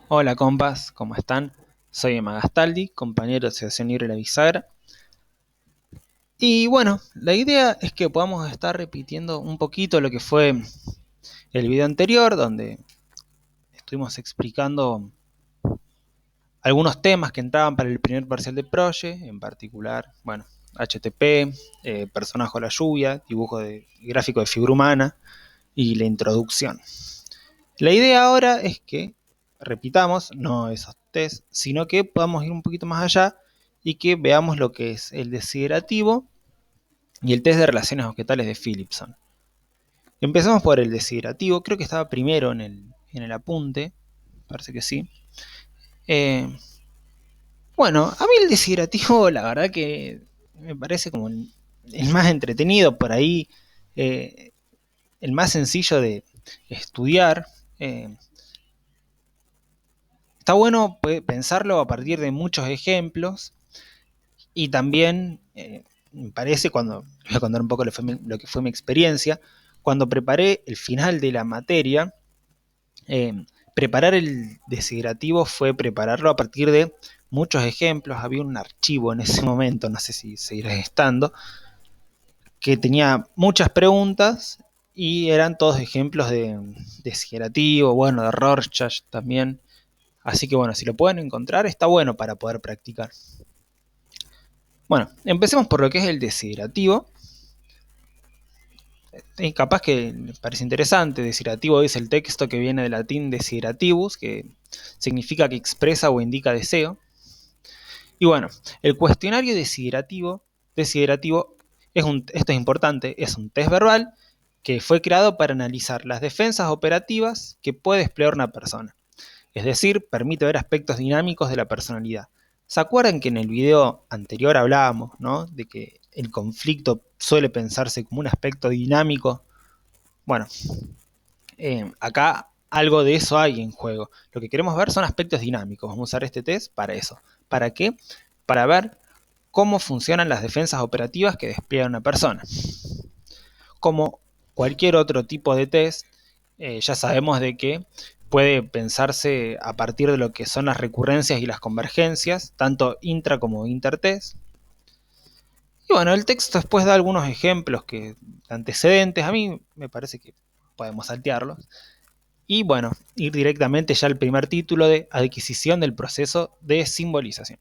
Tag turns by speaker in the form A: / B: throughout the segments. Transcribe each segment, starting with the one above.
A: Hola compas, ¿cómo están? Soy Emma Gastaldi, compañero de Asociación Libre La Bisagra. Y bueno, la idea es que podamos estar repitiendo un poquito lo que fue el video anterior, donde estuvimos explicando algunos temas que entraban para el primer parcial de Proye, en particular, bueno, HTP, personaje o la lluvia, dibujo de gráfico de figura humana y la introducción. La idea ahora es que repitamos, no esos test, sino que podamos ir un poquito más allá y que veamos lo que es el desiderativo y el test de relaciones objetales de Philipson. Empezamos por el desiderativo, creo que estaba primero en el apunte, parece que sí. Eh, bueno, a mí el desiderativo la verdad que me parece como el más entretenido por ahí, eh, el más sencillo de estudiar. Está bueno pensarlo a partir de muchos ejemplos y también me parece, cuando voy a contar un poco lo que fue mi experiencia, cuando preparé el final de la materia, preparar el desiderativo fue prepararlo a partir de muchos ejemplos. Había un archivo en ese momento, no sé si seguirá estando, que tenía muchas preguntas y eran todos ejemplos de desiderativo, bueno, de Rorschach también. Así que bueno, si lo pueden encontrar, está bueno para poder practicar. Bueno, empecemos por lo que es el desiderativo. Capaz que les parece interesante. Desiderativo es el texto que viene del latín desiderativus, que significa que expresa o indica deseo. Y bueno, el cuestionario desiderativo esto es importante, es un test verbal que fue creado para analizar las defensas operativas que puede desplegar una persona. Es decir, permite ver aspectos dinámicos de la personalidad. ¿Se acuerdan que en el video anterior hablábamos, ¿no?, de que el conflicto suele pensarse como un aspecto dinámico? Bueno, acá algo de eso hay en juego. Lo que queremos ver son aspectos dinámicos. Vamos a usar este test para eso. ¿Para qué? Para ver cómo funcionan las defensas operativas que despliega una persona. Como cualquier otro tipo de test, ya sabemos de que puede pensarse a partir de lo que son las recurrencias y las convergencias, tanto intra como intertest. Y bueno, el texto después da algunos ejemplos antecedentes. A mí me parece que podemos saltearlos. Y bueno, ir directamente ya al primer título de adquisición del proceso de simbolización.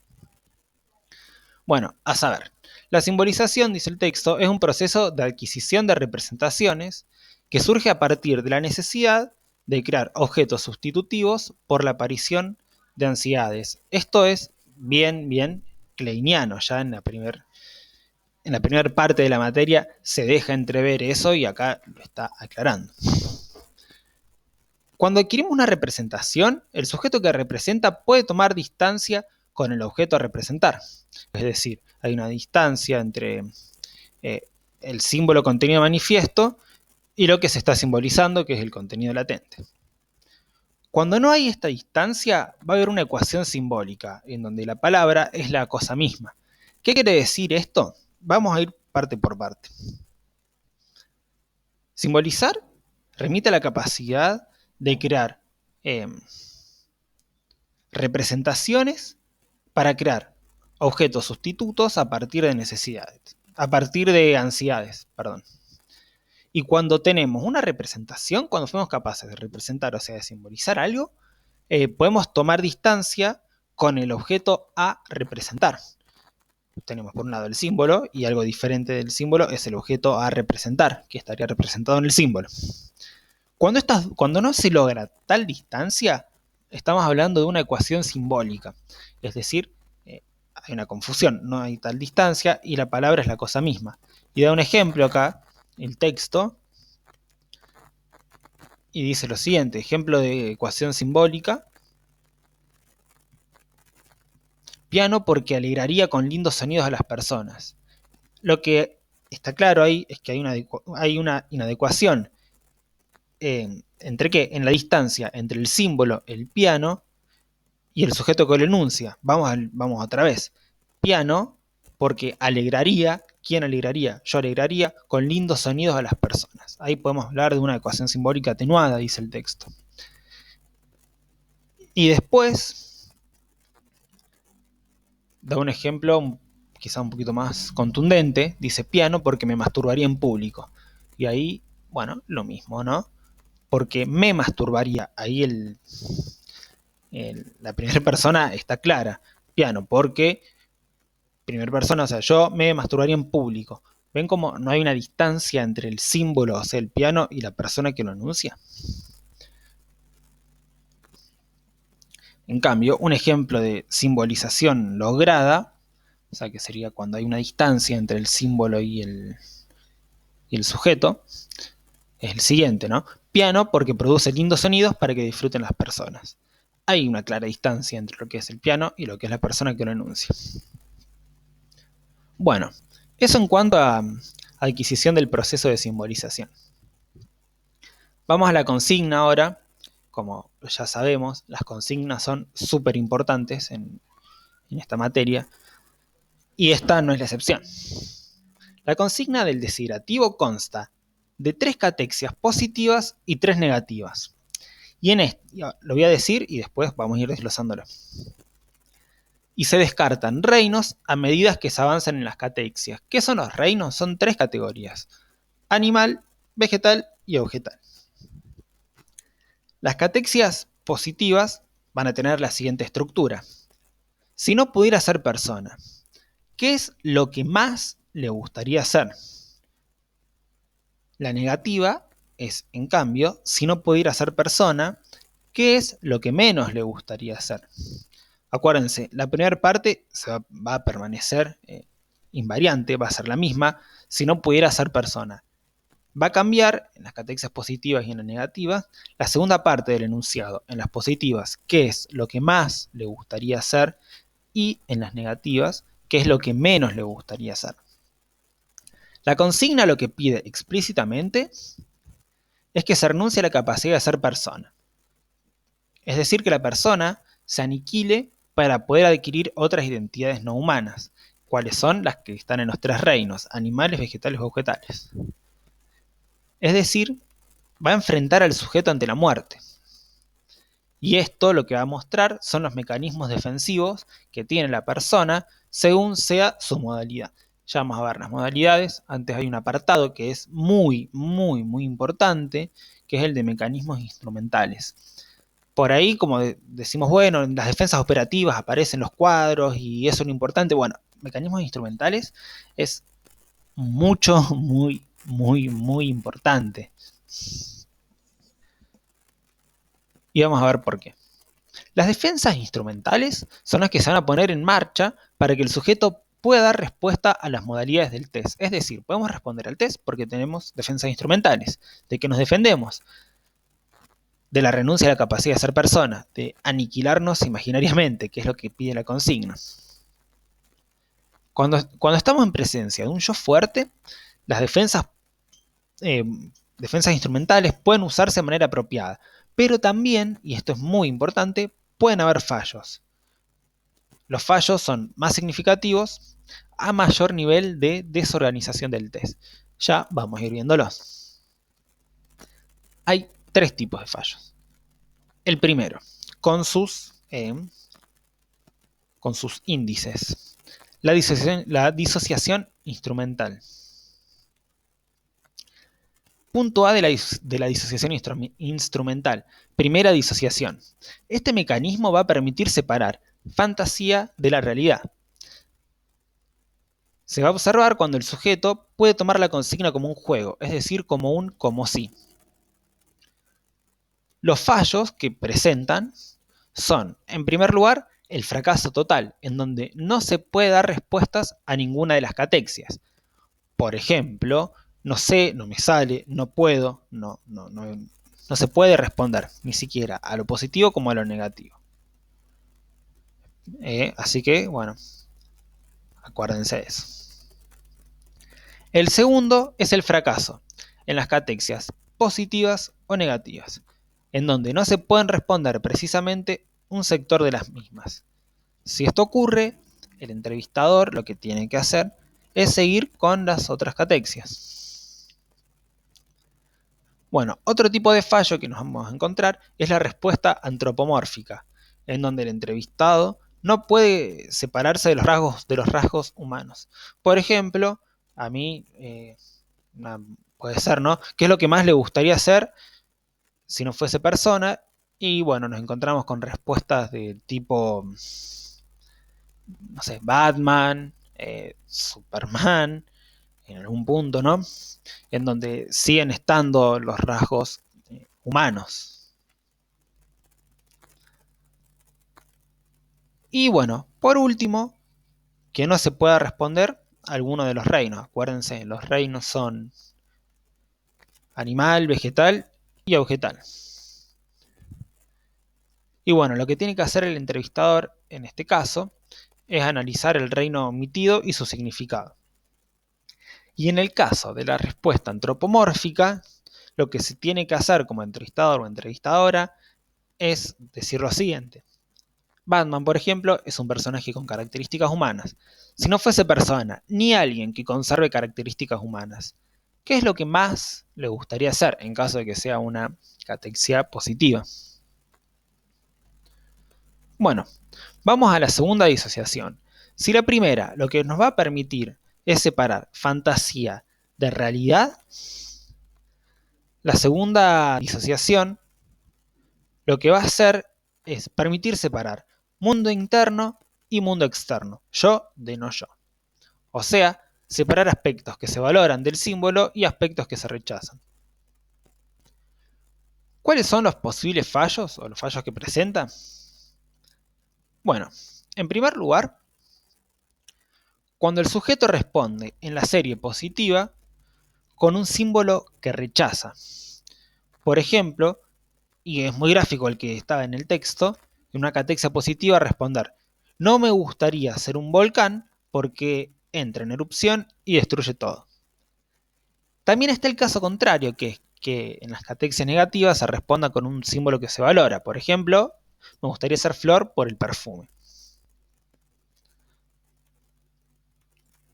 A: Bueno, a saber, la simbolización, dice el texto, es un proceso de adquisición de representaciones que surge a partir de la necesidad de crear objetos sustitutivos por la aparición de ansiedades. Esto es bien kleiniano. Ya en la primera parte de la materia se deja entrever eso y acá lo está aclarando. Cuando adquirimos una representación, el sujeto que representa puede tomar distancia con el objeto a representar. Es decir, hay una distancia entre el símbolo contenido manifiesto y lo que se está simbolizando, que es el contenido latente. Cuando no hay esta distancia, va a haber una ecuación simbólica, en donde la palabra es la cosa misma. ¿Qué quiere decir esto? Vamos a ir parte por parte. Simbolizar remite a la capacidad de crear eh, representaciones para crear objetos sustitutos a partir de necesidades, a partir de ansiedades, perdón. Y cuando tenemos una representación, cuando somos capaces de representar, o sea, de simbolizar algo, podemos tomar distancia con el objeto a representar. Tenemos por un lado el símbolo y algo diferente del símbolo es el objeto a representar, que estaría representado en el símbolo. Cuando no se logra tal distancia, estamos hablando de una ecuación simbólica, es decir, hay una confusión, no hay tal distancia y la palabra es la cosa misma. Y da un ejemplo acá, el texto, y dice lo siguiente: ejemplo de ecuación simbólica: piano porque alegraría con lindos sonidos a las personas. Lo que está claro ahí es que hay una inadecuación. ¿Entre qué? En la distancia entre el símbolo, el piano, y el sujeto que lo enuncia. Vamos otra vez. Piano, porque alegraría. ¿Quién alegraría? Yo alegraría con lindos sonidos a las personas. Ahí podemos hablar de una ecuación simbólica atenuada, dice el texto. Y después da un ejemplo quizá un poquito más contundente, dice piano porque me masturbaría en público. Y ahí, bueno, lo mismo, ¿no? Porque me masturbaría, ahí la primera persona está clara, piano, porque primera persona, o sea, yo me masturbaría en público. ¿Ven cómo no hay una distancia entre el símbolo, o sea, el piano, y la persona que lo anuncia? En cambio, un ejemplo de simbolización lograda, o sea, que sería cuando hay una distancia entre el símbolo y el sujeto, es el siguiente, ¿no? Piano porque produce lindos sonidos para que disfruten las personas. Hay una clara distancia entre lo que es el piano y lo que es la persona que lo enuncia. Bueno, eso en cuanto a adquisición del proceso de simbolización. Vamos a la consigna ahora. Como ya sabemos, las consignas son súper importantes en esta materia y esta no es la excepción. La consigna del desiderativo consta de 3 catexias positivas y 3 negativas. Y en esto, lo voy a decir y después vamos a ir desglosándolo. Y se descartan reinos a medida que se avanzan en las catexias. ¿Qué son los reinos? Son 3 categorías: animal, vegetal y vegetal. Las catexias positivas van a tener la siguiente estructura. Si no pudiera ser persona, ¿qué es lo que más le gustaría ser? La negativa es, en cambio, si no pudiera ser persona, ¿qué es lo que menos le gustaría ser? Acuérdense, la primera parte va a permanecer invariante, va a ser la misma, si no pudiera ser persona. Va a cambiar en las catexias positivas y en las negativas la segunda parte del enunciado. En las positivas, qué es lo que más le gustaría hacer, y en las negativas, qué es lo que menos le gustaría hacer. La consigna lo que pide explícitamente es que se renuncie a la capacidad de ser persona. Es decir, que la persona se aniquile para poder adquirir otras identidades no humanas, cuáles son las que están en los 3 reinos: animales, vegetales o vegetales. Es decir, va a enfrentar al sujeto ante la muerte. Y esto lo que va a mostrar son los mecanismos defensivos que tiene la persona según sea su modalidad. Ya vamos a ver las modalidades. Antes hay un apartado que es muy importante, que es el de mecanismos instrumentales. Por ahí, como decimos, bueno, en las defensas operativas aparecen los cuadros y eso es lo importante. Bueno, mecanismos instrumentales es mucho, muy importante. Y vamos a ver por qué. Las defensas instrumentales son las que se van a poner en marcha para que el sujeto pueda dar respuesta a las modalidades del test. Es decir, podemos responder al test porque tenemos defensas instrumentales. ¿De qué nos defendemos? De la renuncia a la capacidad de ser persona, de aniquilarnos imaginariamente, que es lo que pide la consigna. Cuando estamos en presencia de un yo fuerte, las defensas instrumentales pueden usarse de manera apropiada, pero también, y esto es muy importante, pueden haber fallos. Los fallos son más significativos a mayor nivel de desorganización del test. Ya vamos a ir viéndolos. Hay 3 tipos de fallos. El primero, con sus índices. La disociación instrumental. Punto A de la disociación instrumental. Primera disociación. Este mecanismo va a permitir separar fantasía de la realidad. Se va a observar cuando el sujeto puede tomar la consigna como un juego, es decir, como si. Los fallos que presentan son, en primer lugar, el fracaso total, en donde no se puede dar respuestas a ninguna de las catexias. Por ejemplo, no sé, no me sale, no puedo, no se puede responder ni siquiera a lo positivo como a lo negativo. Así que, bueno, acuérdense de eso. El segundo es el fracaso, en las catexias positivas o negativas, en donde no se pueden responder precisamente un sector de las mismas. Si esto ocurre, el entrevistador lo que tiene que hacer es seguir con las otras catexias. Bueno, otro tipo de fallo que nos vamos a encontrar es la respuesta antropomórfica, en donde el entrevistado no puede separarse de los rasgos humanos. Por ejemplo, a mí, puede ser, ¿no? ¿Qué es lo que más le gustaría hacer si no fuese persona? Y bueno, nos encontramos con respuestas de tipo, no sé, Batman, Superman, en algún punto, ¿no? En donde siguen estando los rasgos humanos. Y bueno, por último, que no se pueda responder alguno de los reinos. Acuérdense, los reinos son animal, vegetal y vegetal. Y bueno, lo que tiene que hacer el entrevistador en este caso es analizar el reino omitido y su significado. Y en el caso de la respuesta antropomórfica, lo que se tiene que hacer como entrevistador o entrevistadora es decir lo siguiente. Batman, por ejemplo, es un personaje con características humanas. Si no fuese persona, ni alguien que conserve características humanas, ¿qué es lo que más le gustaría hacer en caso de que sea una catexia positiva? Bueno, vamos a la segunda disociación. Si la primera lo que nos va a permitir es separar fantasía de realidad, la segunda disociación lo que va a hacer es permitir separar mundo interno y mundo externo, yo de no yo. O sea, separar aspectos que se valoran del símbolo y aspectos que se rechazan. ¿Cuáles son los posibles fallos o los fallos que presenta? Bueno, en primer lugar, cuando el sujeto responde en la serie positiva con un símbolo que rechaza. Por ejemplo, y es muy gráfico el que estaba en el texto, en una catexia positiva responder: no me gustaría ser un volcán porque entra en erupción y destruye todo. También está el caso contrario, que es que en las catexias negativas se responda con un símbolo que se valora. Por ejemplo, me gustaría ser flor por el perfume.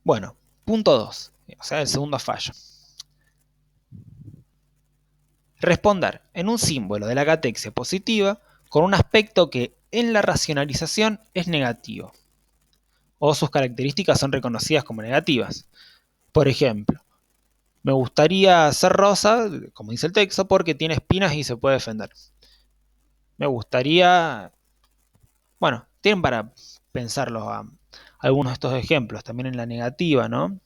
A: Bueno, punto 2, o sea, el segundo fallo. Responder en un símbolo de la catexia positiva con un aspecto que en la racionalización es negativo, o sus características son reconocidas como negativas. Por ejemplo, me gustaría ser rosa, como dice el texto, porque tiene espinas y se puede defender. Me gustaría... Bueno, tienen para pensarlos algunos de estos ejemplos, también en la negativa, ¿no?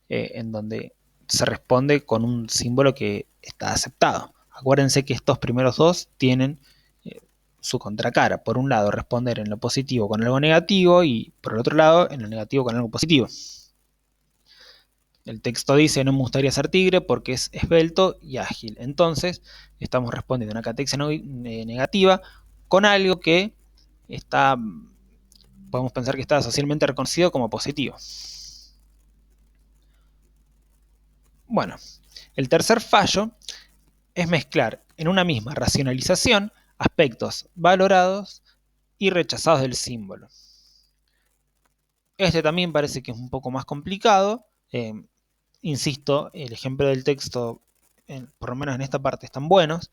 A: En donde se responde con un símbolo que está aceptado. Acuérdense que estos primeros dos tienen su contracara. Por un lado, responder en lo positivo con algo negativo y por el otro lado, en lo negativo con algo positivo. El texto dice: no me gustaría ser tigre porque es esbelto y ágil. Entonces, estamos respondiendo a una catexia negativa con algo que está, podemos pensar que está socialmente reconocido como positivo. Bueno, el tercer fallo es mezclar en una misma racionalización aspectos valorados y rechazados del símbolo. Este también parece que es un poco más complicado. Insisto, el ejemplo del texto, por lo menos en esta parte, están buenos.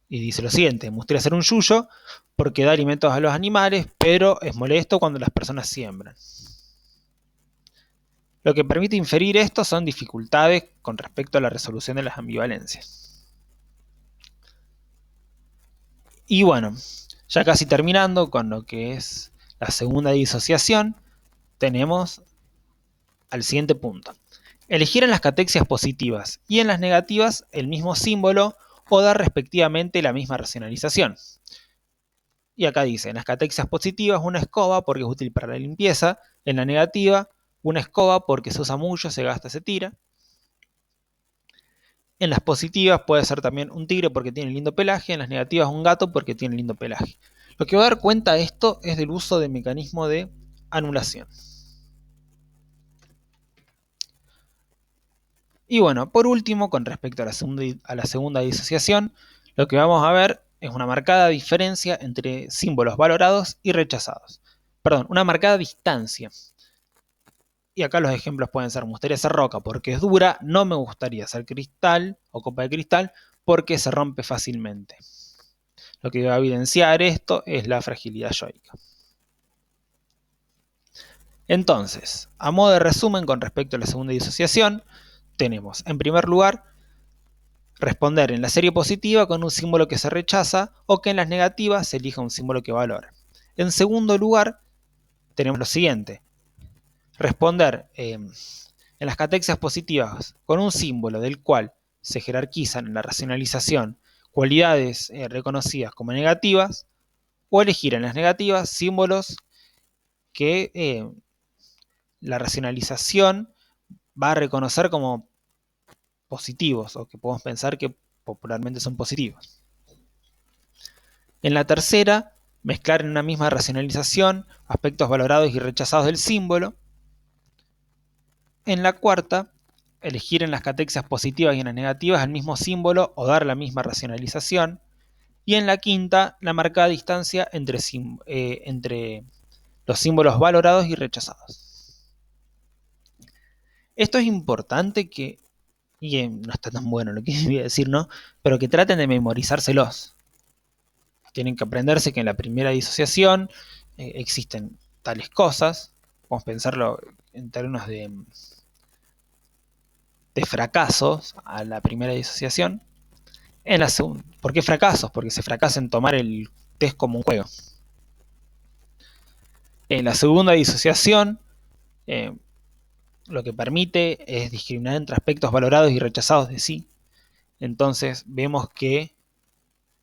A: Y dice lo siguiente: me gustaría ser un yuyo porque da alimentos a los animales, pero es molesto cuando las personas siembran. Lo que permite inferir esto son dificultades con respecto a la resolución de las ambivalencias. Y bueno, ya casi terminando con lo que es la segunda disociación, tenemos al siguiente punto. Elegir en las catexias positivas y en las negativas el mismo símbolo o dar respectivamente la misma racionalización. Y acá dice: en las catexias positivas una escoba porque es útil para la limpieza, en la negativa una escoba porque se usa mucho, se gasta, se tira. En las positivas puede ser también un tigre porque tiene lindo pelaje, en las negativas un gato porque tiene lindo pelaje. Lo que va a dar cuenta de esto es del uso del mecanismo de anulación. Y bueno, por último, con respecto a la segunda disociación, lo que vamos a ver es una marcada diferencia entre símbolos valorados y rechazados. Perdón, una marcada distancia. Y acá los ejemplos pueden ser: me gustaría ser roca porque es dura, no me gustaría ser cristal o copa de cristal porque se rompe fácilmente. Lo que va a evidenciar esto es la fragilidad yoica. Entonces, a modo de resumen con respecto a la segunda disociación, tenemos, en primer lugar, responder en la serie positiva con un símbolo que se rechaza o que en las negativas se elija un símbolo que valora. En segundo lugar, tenemos lo siguiente, responder en las catexias positivas con un símbolo del cual se jerarquizan en la racionalización cualidades reconocidas como negativas, o elegir en las negativas símbolos que la racionalización va a reconocer como positivos o que podemos pensar que popularmente son positivos. En la tercera, mezclar en una misma racionalización aspectos valorados y rechazados del símbolo. En la cuarta, elegir en las catexias positivas y en las negativas el mismo símbolo o dar la misma racionalización. Y en la quinta, la marcada distancia entre los símbolos valorados y rechazados. Esto es importante y no está tan bueno lo que voy a decir, ¿no? Pero que traten de memorizárselos. Tienen que aprenderse que en la primera disociación existen tales cosas. Vamos a pensarlo en términos de fracasos a la primera disociación. En la segunda, ¿por qué fracasos? Porque se fracasa en tomar el test como un juego. En la segunda disociación, lo que permite es discriminar entre aspectos valorados y rechazados de sí. Entonces vemos que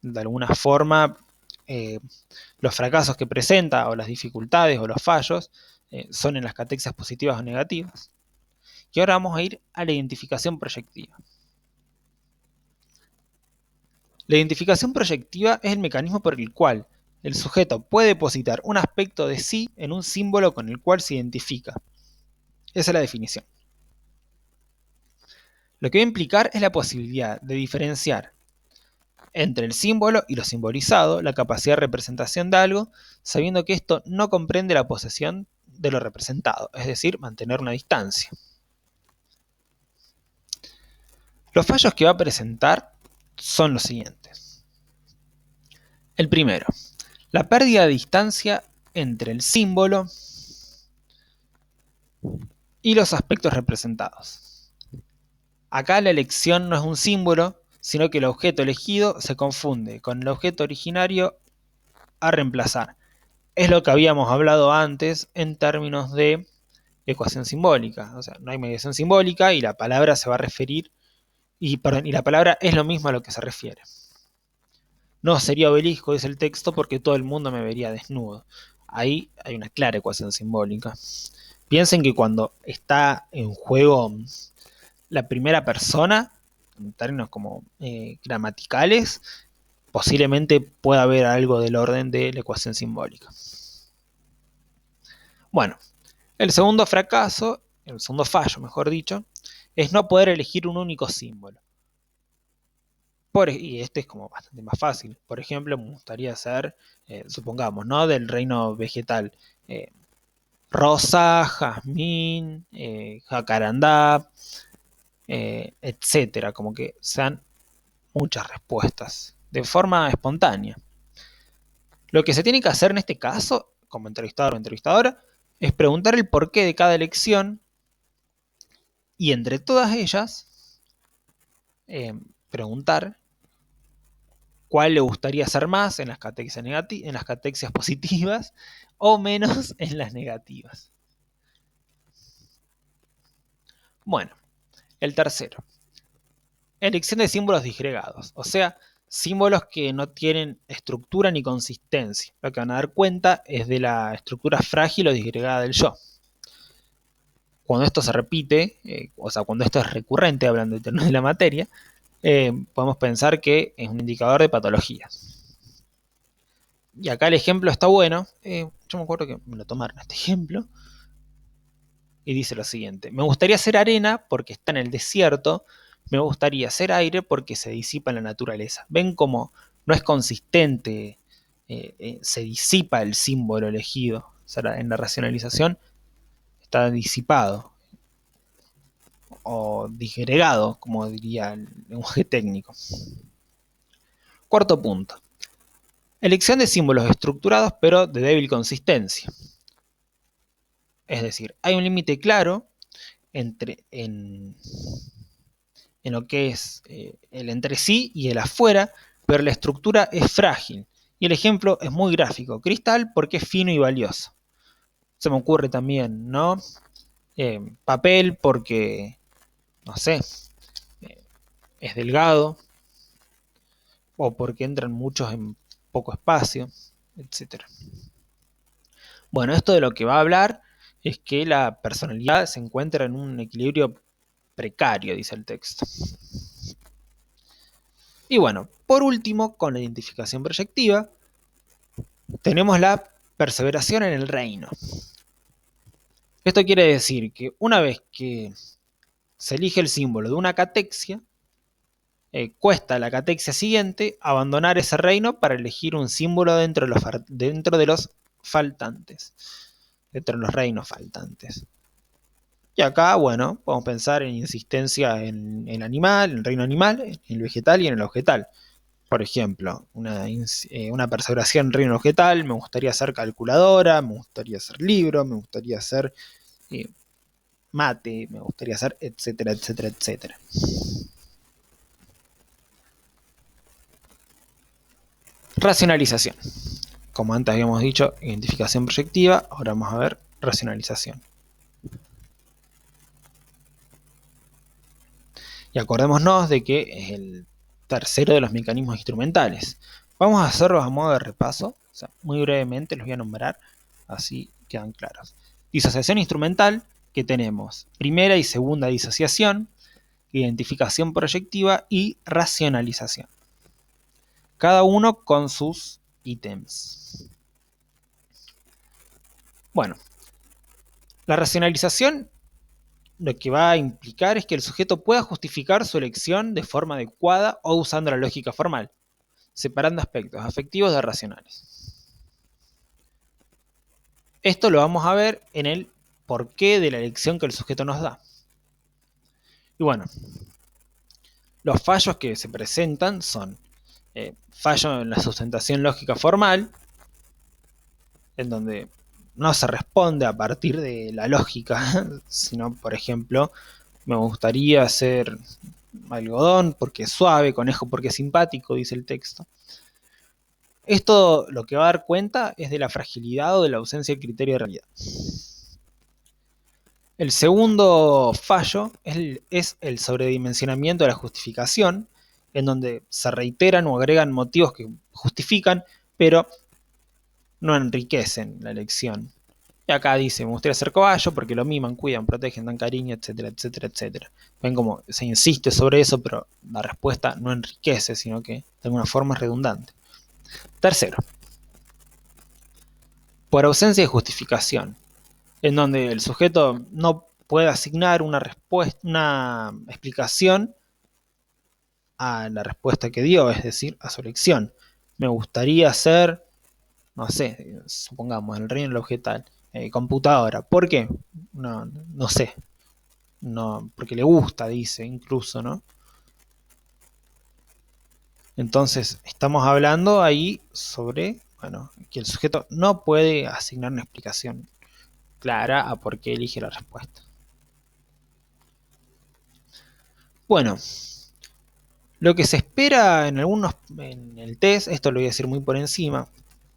A: de alguna forma los fracasos que presenta o las dificultades o los fallos son en las catexias positivas o negativas. Y ahora vamos a ir a la identificación proyectiva. La identificación proyectiva es el mecanismo por el cual el sujeto puede depositar un aspecto de sí en un símbolo con el cual se identifica. Esa es la definición. Lo que va a implicar es la posibilidad de diferenciar entre el símbolo y lo simbolizado, la capacidad de representación de algo, sabiendo que esto no comprende la posesión de lo representado, es decir, mantener una distancia. Los fallos que va a presentar son los siguientes. El primero, la pérdida de distancia entre el símbolo y los aspectos representados. Acá la elección no es un símbolo, sino que el objeto elegido se confunde con el objeto originario a reemplazar. Es lo que habíamos hablado antes en términos de ecuación simbólica. O sea, no hay mediación simbólica y la palabra se va a referir, y la palabra es lo mismo a lo que se refiere. No sería obelisco, dice el texto, porque todo el mundo me vería desnudo. Ahí hay una clara ecuación simbólica. Piensen que cuando está en juego la primera persona, en términos como gramaticales, posiblemente pueda haber algo del orden de la ecuación simbólica. Bueno, el segundo fracaso, el segundo fallo, mejor dicho, es no poder elegir un único símbolo. Y este es como bastante más fácil. Por ejemplo, me gustaría hacer, supongamos, ¿no? Del reino vegetal. Rosa, jazmín, jacarandá, etcétera. Como que sean muchas respuestas de forma espontánea. Lo que se tiene que hacer en este caso, como entrevistador o entrevistadora, es preguntar el porqué de cada elección y entre todas ellas preguntar cuál le gustaría hacer más en las catexias positivas o menos en las negativas. Bueno, el tercero. Elección de símbolos disgregados, o sea, símbolos que no tienen estructura ni consistencia. Lo que van a dar cuenta es de la estructura frágil o disgregada del yo. Cuando esto se repite, o sea, cuando esto es recurrente, hablando en términos de la materia, podemos pensar que es un indicador de patologías. Y acá el ejemplo está bueno. Yo me acuerdo que me lo tomaron este ejemplo. Y dice lo siguiente. Me gustaría ser arena porque está en el desierto. Me gustaría ser aire porque se disipa en la naturaleza. ¿Ven cómo no es consistente? Se disipa el símbolo elegido. O sea, en la racionalización está disipado. O disgregado, como diría el lenguaje técnico. Cuarto punto. Elección de símbolos estructurados pero de débil consistencia. Es decir, hay un límite claro en lo que es el entre sí y el afuera, pero la estructura es frágil. Y el ejemplo es muy gráfico. Cristal porque es fino y valioso. Se me ocurre también, ¿no? Papel porque, no sé, eh, es delgado o porque entran muchos en poco espacio, etc. Bueno, esto de lo que va a hablar es que la personalidad se encuentra en un equilibrio precario, dice el texto. Y bueno, por último, con la identificación proyectiva, tenemos la perseveración en el reino. Esto quiere decir que una vez que se elige el símbolo de una catexia, cuesta a la catexia siguiente abandonar ese reino para elegir un símbolo dentro de los faltantes, dentro de los reinos faltantes. Y acá, bueno, podemos pensar en insistencia en el animal, en el reino animal, en el vegetal y en el vegetal. Por ejemplo, una perseveración en reino vegetal, me gustaría ser calculadora, me gustaría ser libro, me gustaría ser eh, mate, me gustaría ser etcétera, etcétera, etcétera. Racionalización. Como antes habíamos dicho, identificación proyectiva, ahora vamos a ver racionalización. Y acordémonos de que es el tercero de los mecanismos instrumentales. Vamos a hacerlos a modo de repaso, o sea, muy brevemente los voy a nombrar, así quedan claros. Disociación instrumental, que tenemos primera y segunda disociación, identificación proyectiva y racionalización. Cada uno con sus ítems. Bueno, la racionalización lo que va a implicar es que el sujeto pueda justificar su elección de forma adecuada o usando la lógica formal, separando aspectos afectivos de racionales. Esto lo vamos a ver en el porqué de la elección que el sujeto nos da. Y bueno, los fallos que se presentan son fallo en la sustentación lógica formal, en donde no se responde a partir de la lógica, sino, por ejemplo, me gustaría hacer algodón porque es suave, conejo porque es simpático, dice el texto. Esto lo que va a dar cuenta es de la fragilidad o de la ausencia de criterio de realidad. El segundo fallo es el sobredimensionamiento de la justificación, en donde se reiteran o agregan motivos que justifican, pero no enriquecen la elección. Y acá dice, me gustaría ser caballo porque lo miman, cuidan, protegen, dan cariño, etcétera, etcétera, etcétera. Ven como se insiste sobre eso, pero la respuesta no enriquece, sino que de alguna forma es redundante. Tercero, por ausencia de justificación, en donde el sujeto no puede asignar una respuesta, una explicación a la respuesta que dio, es decir, a su elección. Me gustaría ser, no sé, supongamos, el reino vegetal, computadora. ¿Por qué? No sé. No, porque le gusta, dice, incluso, ¿no? Entonces, estamos hablando ahí sobre, bueno, que el sujeto no puede asignar una explicación clara a por qué elige la respuesta. Bueno, lo que se espera en el test, esto lo voy a decir muy por encima,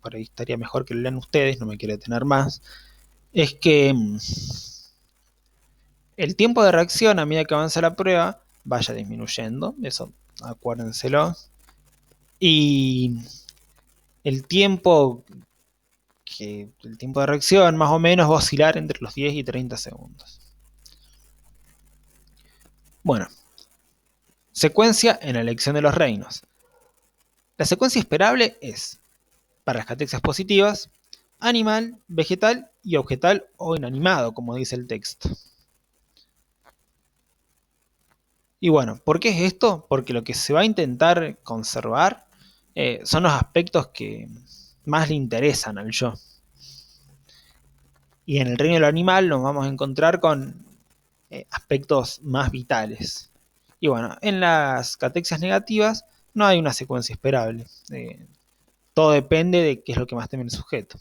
A: por ahí estaría mejor que lo lean ustedes, no me quiero detener más, es que el tiempo de reacción a medida que avanza la prueba vaya disminuyendo, eso acuérdenselo, y el tiempo de reacción más o menos va a oscilar entre los 10 y 30 segundos. Bueno, secuencia en la elección de los reinos. La secuencia esperable es, para las catexias positivas, animal, vegetal y objetal o inanimado, como dice el texto. Y bueno, ¿por qué es esto? Porque lo que se va a intentar conservar son los aspectos que más le interesan al yo. Y en el reino del animal nos vamos a encontrar con aspectos más vitales. Y bueno, en las catexias negativas no hay una secuencia esperable. Todo depende de qué es lo que más teme el sujeto.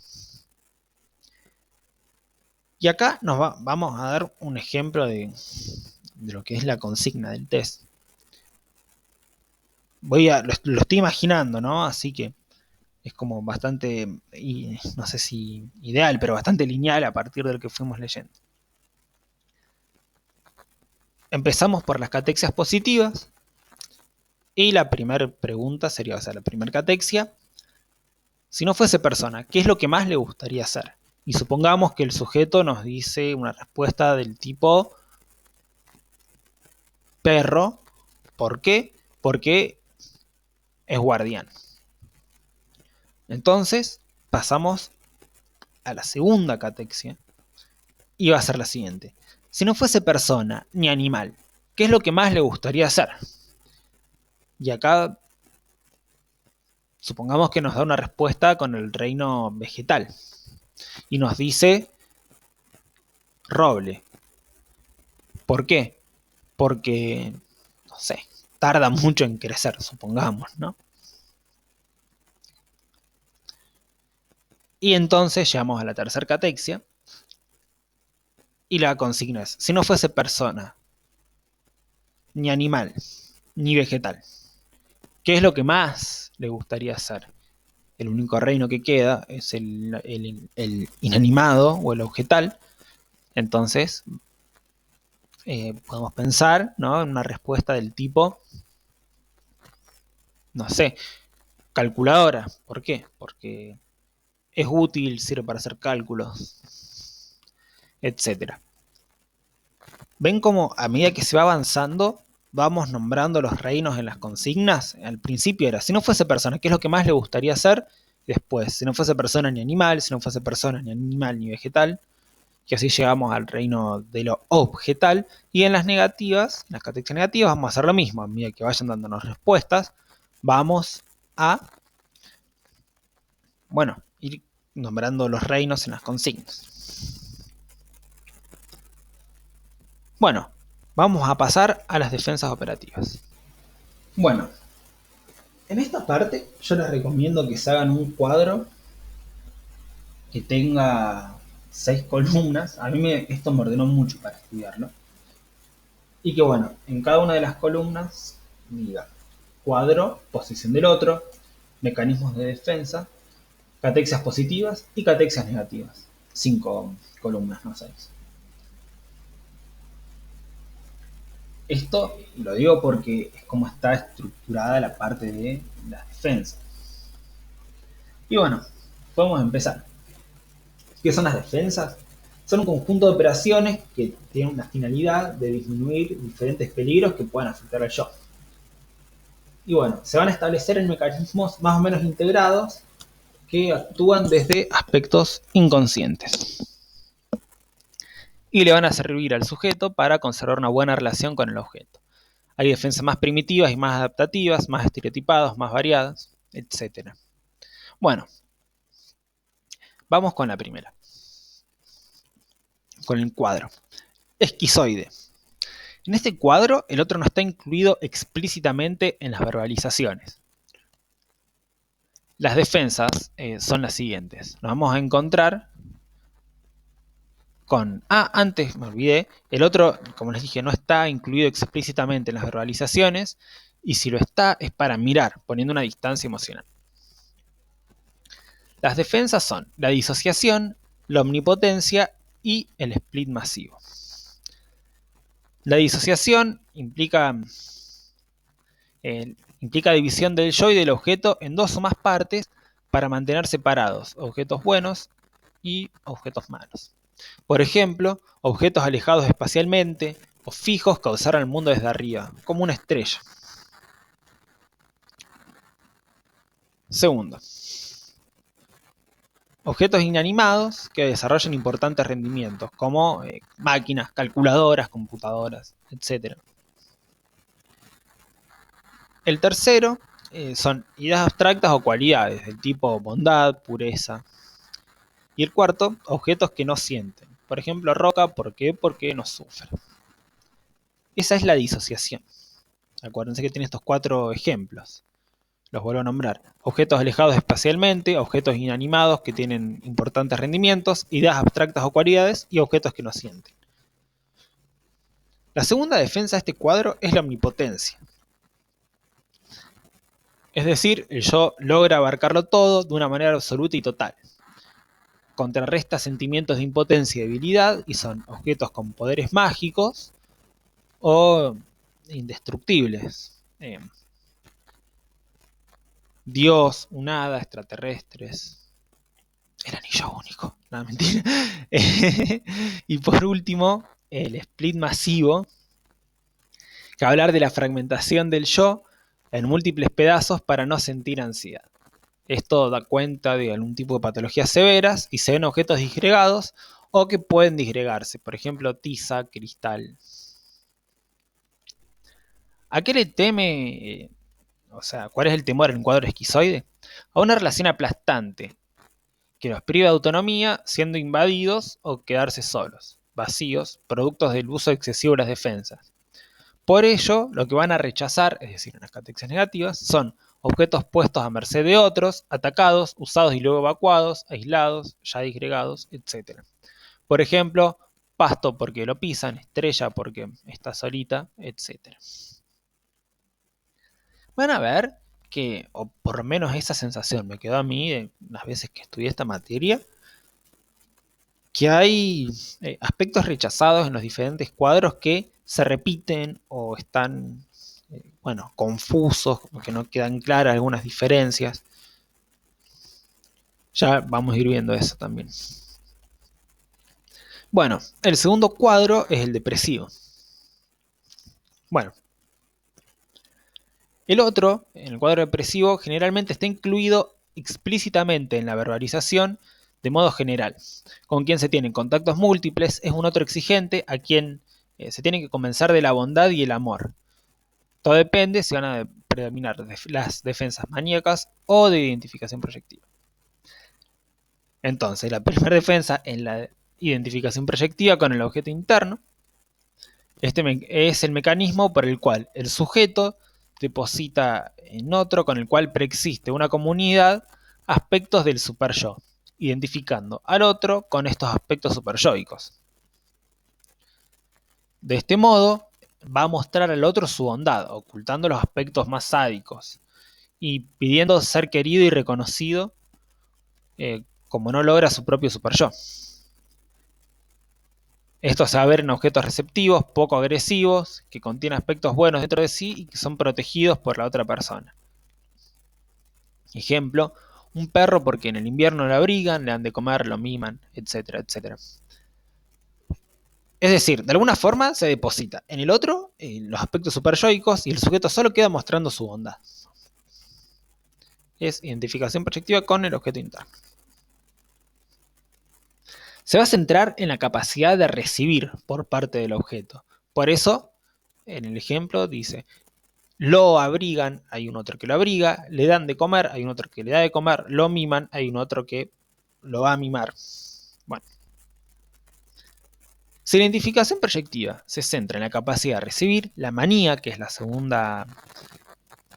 A: Y acá vamos a dar un ejemplo de lo que es la consigna del test. Lo estoy imaginando, ¿no? Así que es como bastante, no sé si ideal, pero bastante lineal a partir de lo que fuimos leyendo. Empezamos por las catexias positivas. Y la primera pregunta sería, o sea, la primera catexia, si no fuese persona, ¿qué es lo que más le gustaría hacer? Y supongamos que el sujeto nos dice una respuesta del tipo perro. ¿Por qué? Porque es guardián. Entonces, pasamos a la segunda catexia y va a ser la siguiente. Si no fuese persona ni animal, ¿qué es lo que más le gustaría hacer? Y acá supongamos que nos da una respuesta con el reino vegetal y nos dice roble. ¿Por qué? Porque, no sé, tarda mucho en crecer, supongamos, ¿no? Y entonces llegamos a la tercera catexia y la consigna es, si no fuese persona, ni animal, ni vegetal, ¿qué es lo que más le gustaría hacer? El único reino que queda es el inanimado o el vegetal. Entonces, podemos pensar, ¿no?, en una respuesta del tipo, no sé, calculadora. ¿Por qué? Porque es útil, sirve para hacer cálculos, etcétera. ¿Ven cómo a medida que se va avanzando vamos nombrando los reinos en las consignas? Al principio era, si no fuese persona, ¿qué es lo que más le gustaría hacer? Después, si no fuese persona ni animal, si no fuese persona ni animal ni vegetal, que así llegamos al reino de lo objetal. Y en las negativas, en las categorías negativas, vamos a hacer lo mismo. A medida que vayan dándonos respuestas, vamos a, bueno, ir nombrando los reinos en las consignas. Bueno, vamos a pasar a las defensas operativas. Bueno, en esta parte yo les recomiendo que se hagan un cuadro que tenga 6 columnas. A mí esto me ordenó mucho para estudiarlo. Y que bueno, en cada una de las columnas diga cuadro, posición del otro, mecanismos de defensa, catexias positivas y catexias negativas. 5 columnas, no 6. Esto lo digo porque es como está estructurada la parte de las defensas. Y bueno, podemos empezar. ¿Qué son las defensas? Son un conjunto de operaciones que tienen una finalidad de disminuir diferentes peligros que puedan afectar al yo. Y bueno, se van a establecer en mecanismos más o menos integrados que actúan desde aspectos inconscientes. Y le van a servir al sujeto para conservar una buena relación con el objeto. Hay defensas más primitivas y más adaptativas, más estereotipadas, más variadas, etc. Bueno, vamos con la primera. Con el cuadro. Esquizoide. En este cuadro, el otro no está incluido explícitamente en las verbalizaciones. Las defensas son las siguientes. Nos vamos a encontrar con... antes me olvidé. El otro, como les dije, no está incluido explícitamente en las verbalizaciones. Y si lo está, es para mirar, poniendo una distancia emocional. Las defensas son la disociación, la omnipotencia y el split masivo. La disociación implica división del yo y del objeto en dos o más partes para mantener separados objetos buenos y objetos malos. Por ejemplo, objetos alejados espacialmente o fijos que observan el mundo desde arriba, como una estrella. Segundo, objetos inanimados que desarrollan importantes rendimientos, como máquinas, calculadoras, computadoras, etc. El tercero son ideas abstractas o cualidades del tipo bondad, pureza. Y el cuarto, objetos que no sienten. Por ejemplo, roca, ¿por qué? Porque no sufre. Esa es la disociación. Acuérdense que tiene estos 4 ejemplos. Los vuelvo a nombrar. Objetos alejados espacialmente, objetos inanimados que tienen importantes rendimientos, ideas abstractas o cualidades y objetos que no sienten. La segunda defensa de este cuadro es la omnipotencia. Es decir, el yo logra abarcarlo todo de una manera absoluta y total. Contrarresta sentimientos de impotencia y debilidad y son objetos con poderes mágicos o indestructibles. Dios, un hada, extraterrestres, el anillo único, no, mentira. Y por último, el split masivo, que va a hablar de la fragmentación del yo en múltiples pedazos para no sentir ansiedad. Esto da cuenta de algún tipo de patologías severas y se ven objetos disgregados o que pueden disgregarse, por ejemplo, tiza, cristal. ¿A qué le teme? O sea, ¿cuál es el temor en un cuadro esquizoide? A una relación aplastante, que los priva de autonomía, siendo invadidos o quedarse solos, vacíos, productos del uso excesivo de las defensas. Por ello, lo que van a rechazar, es decir, en las catexas negativas, son objetos puestos a merced de otros, atacados, usados y luego evacuados, aislados, ya disgregados, etc. Por ejemplo, pasto porque lo pisan, estrella porque está solita, etc. Van a ver que, o por lo menos esa sensación me quedó a mí de las veces que estudié esta materia, que hay aspectos rechazados en los diferentes cuadros que se repiten o están, confusos, como que no quedan claras algunas diferencias. Ya vamos a ir viendo eso también. Bueno, el segundo cuadro es el depresivo. Bueno, el otro, en el cuadro depresivo, generalmente está incluido explícitamente en la verbalización de modo general. Con quien se tienen contactos múltiples es un otro exigente a quien se tiene que convencer de la bondad y el amor. Todo depende si van a predominar las defensas maníacas o de identificación proyectiva. Entonces, la primera defensa es la identificación proyectiva con el objeto interno. Este es el mecanismo por el cual el sujeto deposita en otro con el cual preexiste una comunidad aspectos del superyo, identificando al otro con estos aspectos superyoicos. De este modo, va a mostrar al otro su bondad, ocultando los aspectos más sádicos y pidiendo ser querido y reconocido, como no logra su propio superyo. Esto se va a ver en objetos receptivos, poco agresivos, que contienen aspectos buenos dentro de sí y que son protegidos por la otra persona. Ejemplo, un perro porque en el invierno lo abrigan, le dan de comer, lo miman, etcétera, etcétera. Es decir, de alguna forma se deposita en el otro los aspectos superyoicos y el sujeto solo queda mostrando su bondad. Es identificación proyectiva con el objeto interno. Se va a centrar en la capacidad de recibir por parte del objeto. Por eso, en el ejemplo dice, lo abrigan, hay un otro que lo abriga, le dan de comer, hay un otro que le da de comer, lo miman, hay un otro que lo va a mimar. Bueno. Si la identificación proyectiva se centra en la capacidad de recibir, la manía, que es la segunda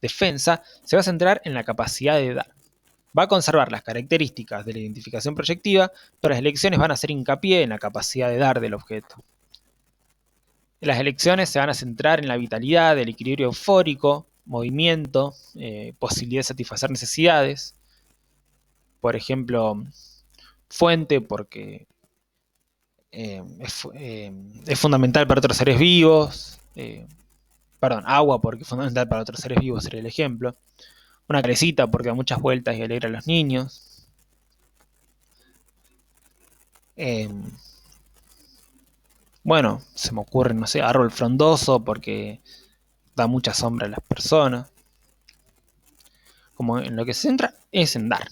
A: defensa, se va a centrar en la capacidad de dar. Va a conservar las características de la identificación proyectiva, pero las elecciones van a hacer hincapié en la capacidad de dar del objeto. Las elecciones se van a centrar en la vitalidad, el equilibrio eufórico, movimiento, posibilidad de satisfacer necesidades. Por ejemplo, fuente porque es fundamental para otros seres vivos. Agua porque es fundamental para otros seres vivos, sería el ejemplo. Una calecita porque da muchas vueltas y alegra a los niños. Se me ocurre, no sé, árbol frondoso porque da mucha sombra a las personas. Como en lo que se centra es en dar.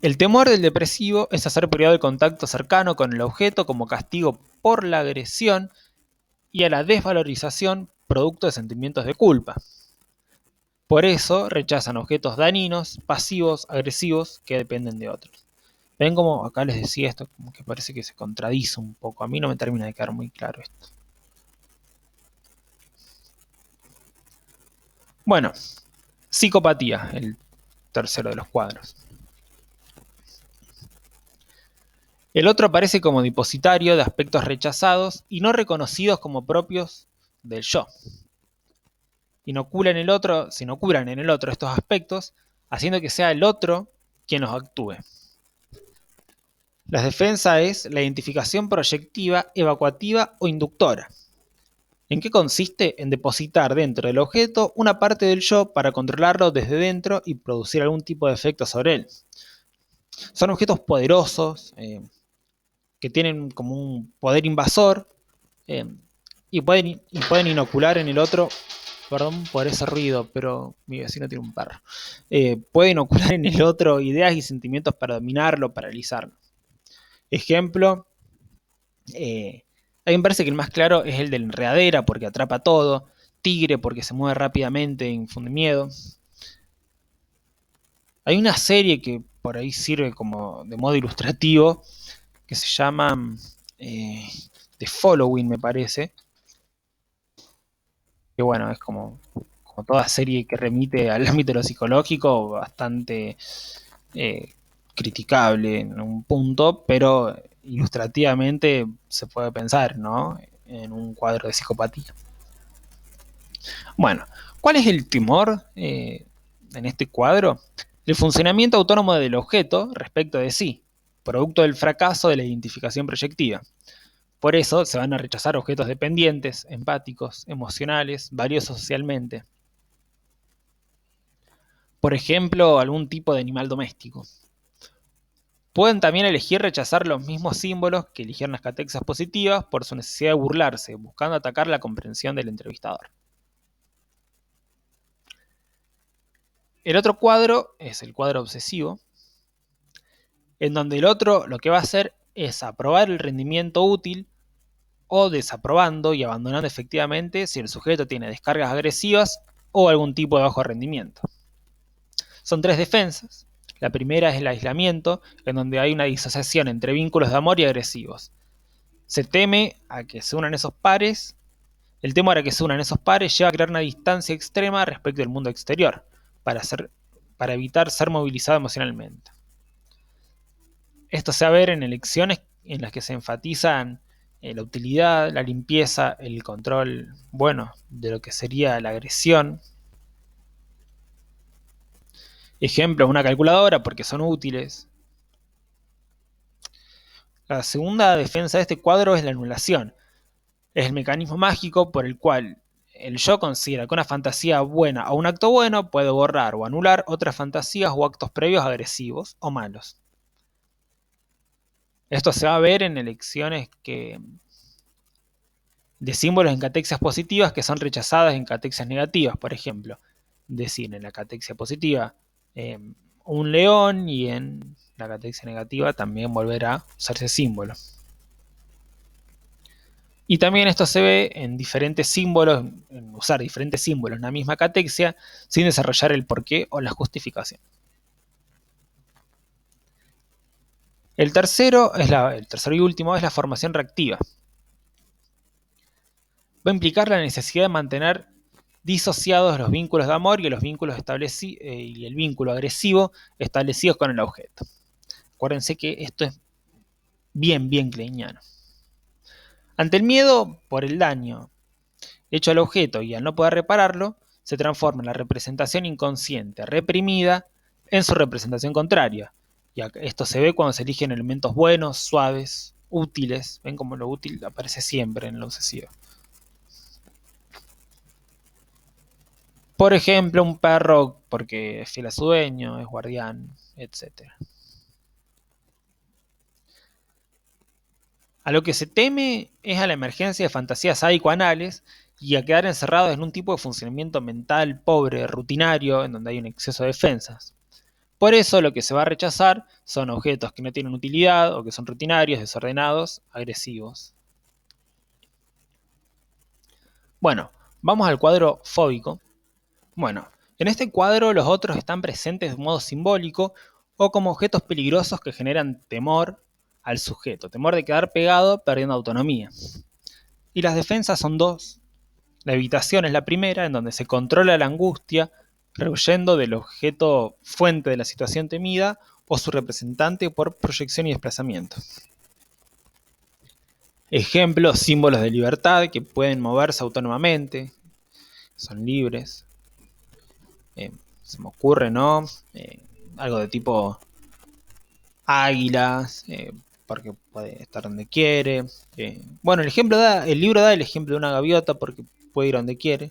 A: El temor del depresivo es hacer privado el contacto cercano con el objeto como castigo por la agresión y a la desvalorización producto de sentimientos de culpa. Por eso rechazan objetos dañinos, pasivos, agresivos que dependen de otros. Ven como acá les decía esto, como que parece que se contradice un poco. A mí no me termina de quedar muy claro esto. Bueno, psicopatía, el tercero de los cuadros. El otro aparece como depositario de aspectos rechazados y no reconocidos como propios del yo. Se inoculan en el otro estos aspectos, haciendo que sea el otro quien los actúe. La defensa es la identificación proyectiva, evacuativa o inductora. ¿En qué consiste? En depositar dentro del objeto una parte del yo para controlarlo desde dentro y producir algún tipo de efecto sobre él. Son objetos poderosos, que tienen como un poder invasor, eh, y pueden inocular en el otro, perdón por ese ruido, pero mi vecino tiene un perro, pueden inocular en el otro ideas y sentimientos para dominarlo, paralizarlo. Ejemplo, a mí me parece que el más claro es el de la enredadera, porque atrapa todo, tigre, porque se mueve rápidamente e infunde miedo. Hay una serie que por ahí sirve como de modo ilustrativo, que se llama The Following, me parece, que bueno, es como toda serie que remite al ámbito de lo psicológico, bastante eh, criticable en un punto, pero ilustrativamente se puede pensar, ¿no?, en un cuadro de psicopatía. Bueno, ¿cuál es el temor en este cuadro? El funcionamiento autónomo del objeto respecto de sí, producto del fracaso de la identificación proyectiva. Por eso se van a rechazar objetos dependientes, empáticos, emocionales, valiosos socialmente. Por ejemplo, algún tipo de animal doméstico. Pueden también elegir rechazar los mismos símbolos que eligieron las catexias positivas por su necesidad de burlarse, buscando atacar la comprensión del entrevistador. El otro cuadro es el cuadro obsesivo, en donde el otro lo que va a hacer es aprobar el rendimiento útil o desaprobando y abandonando efectivamente si el sujeto tiene descargas agresivas o algún tipo de bajo rendimiento. Son tres defensas. La primera es el aislamiento, en donde hay una disociación entre vínculos de amor y agresivos. Se teme a que se unan esos pares. El temor a que se unan esos pares lleva a crear una distancia extrema respecto del mundo exterior, para evitar ser movilizado emocionalmente. Esto se va a ver en elecciones en las que se enfatizan la utilidad, la limpieza, el control, bueno, de lo que sería la agresión. Ejemplo, una calculadora porque son útiles. La segunda defensa de este cuadro es la anulación. Es el mecanismo mágico por el cual el yo considera que una fantasía buena o un acto bueno puede borrar o anular otras fantasías o actos previos agresivos o malos. Esto se va a ver en elecciones de símbolos en catexias positivas que son rechazadas en catexias negativas. Por ejemplo, decir en la catexia positiva un león, y en la catexia negativa también volverá a usarse símbolo. Y también esto se ve en diferentes símbolos, en usar diferentes símbolos en la misma catexia sin desarrollar el porqué o la justificación. El tercero y último es la formación reactiva. Va a implicar la necesidad de mantener disociados los vínculos de amor y los vínculos y el vínculo agresivo establecidos con el objeto. Acuérdense que esto es bien kleiniano. Ante el miedo por el daño hecho al objeto y al no poder repararlo, se transforma en la representación inconsciente reprimida en su representación contraria. Y esto se ve cuando se eligen elementos buenos, suaves, útiles. Ven como lo útil aparece siempre en lo obsesivo. Por ejemplo, un perro porque es fiel a su dueño, es guardián, etc. A lo que se teme es a la emergencia de fantasías sádico-anales y a quedar encerrados en un tipo de funcionamiento mental pobre, rutinario, en donde hay un exceso de defensas. Por eso lo que se va a rechazar son objetos que no tienen utilidad o que son rutinarios, desordenados, agresivos. Bueno, vamos al cuadro fóbico. Bueno, en este cuadro los otros están presentes de modo simbólico o como objetos peligrosos que generan temor al sujeto, temor de quedar pegado perdiendo autonomía. Y las defensas son dos. La evitación es la primera, en donde se controla la angustia, rehuyendo del objeto fuente de la situación temida o su representante por proyección y desplazamiento. Ejemplos, símbolos de libertad que pueden moverse autónomamente, son libres. Se me ocurre, ¿no? Algo de tipo águilas, porque puede estar donde quiere. Bueno, el libro da el ejemplo de una gaviota porque puede ir donde quiere.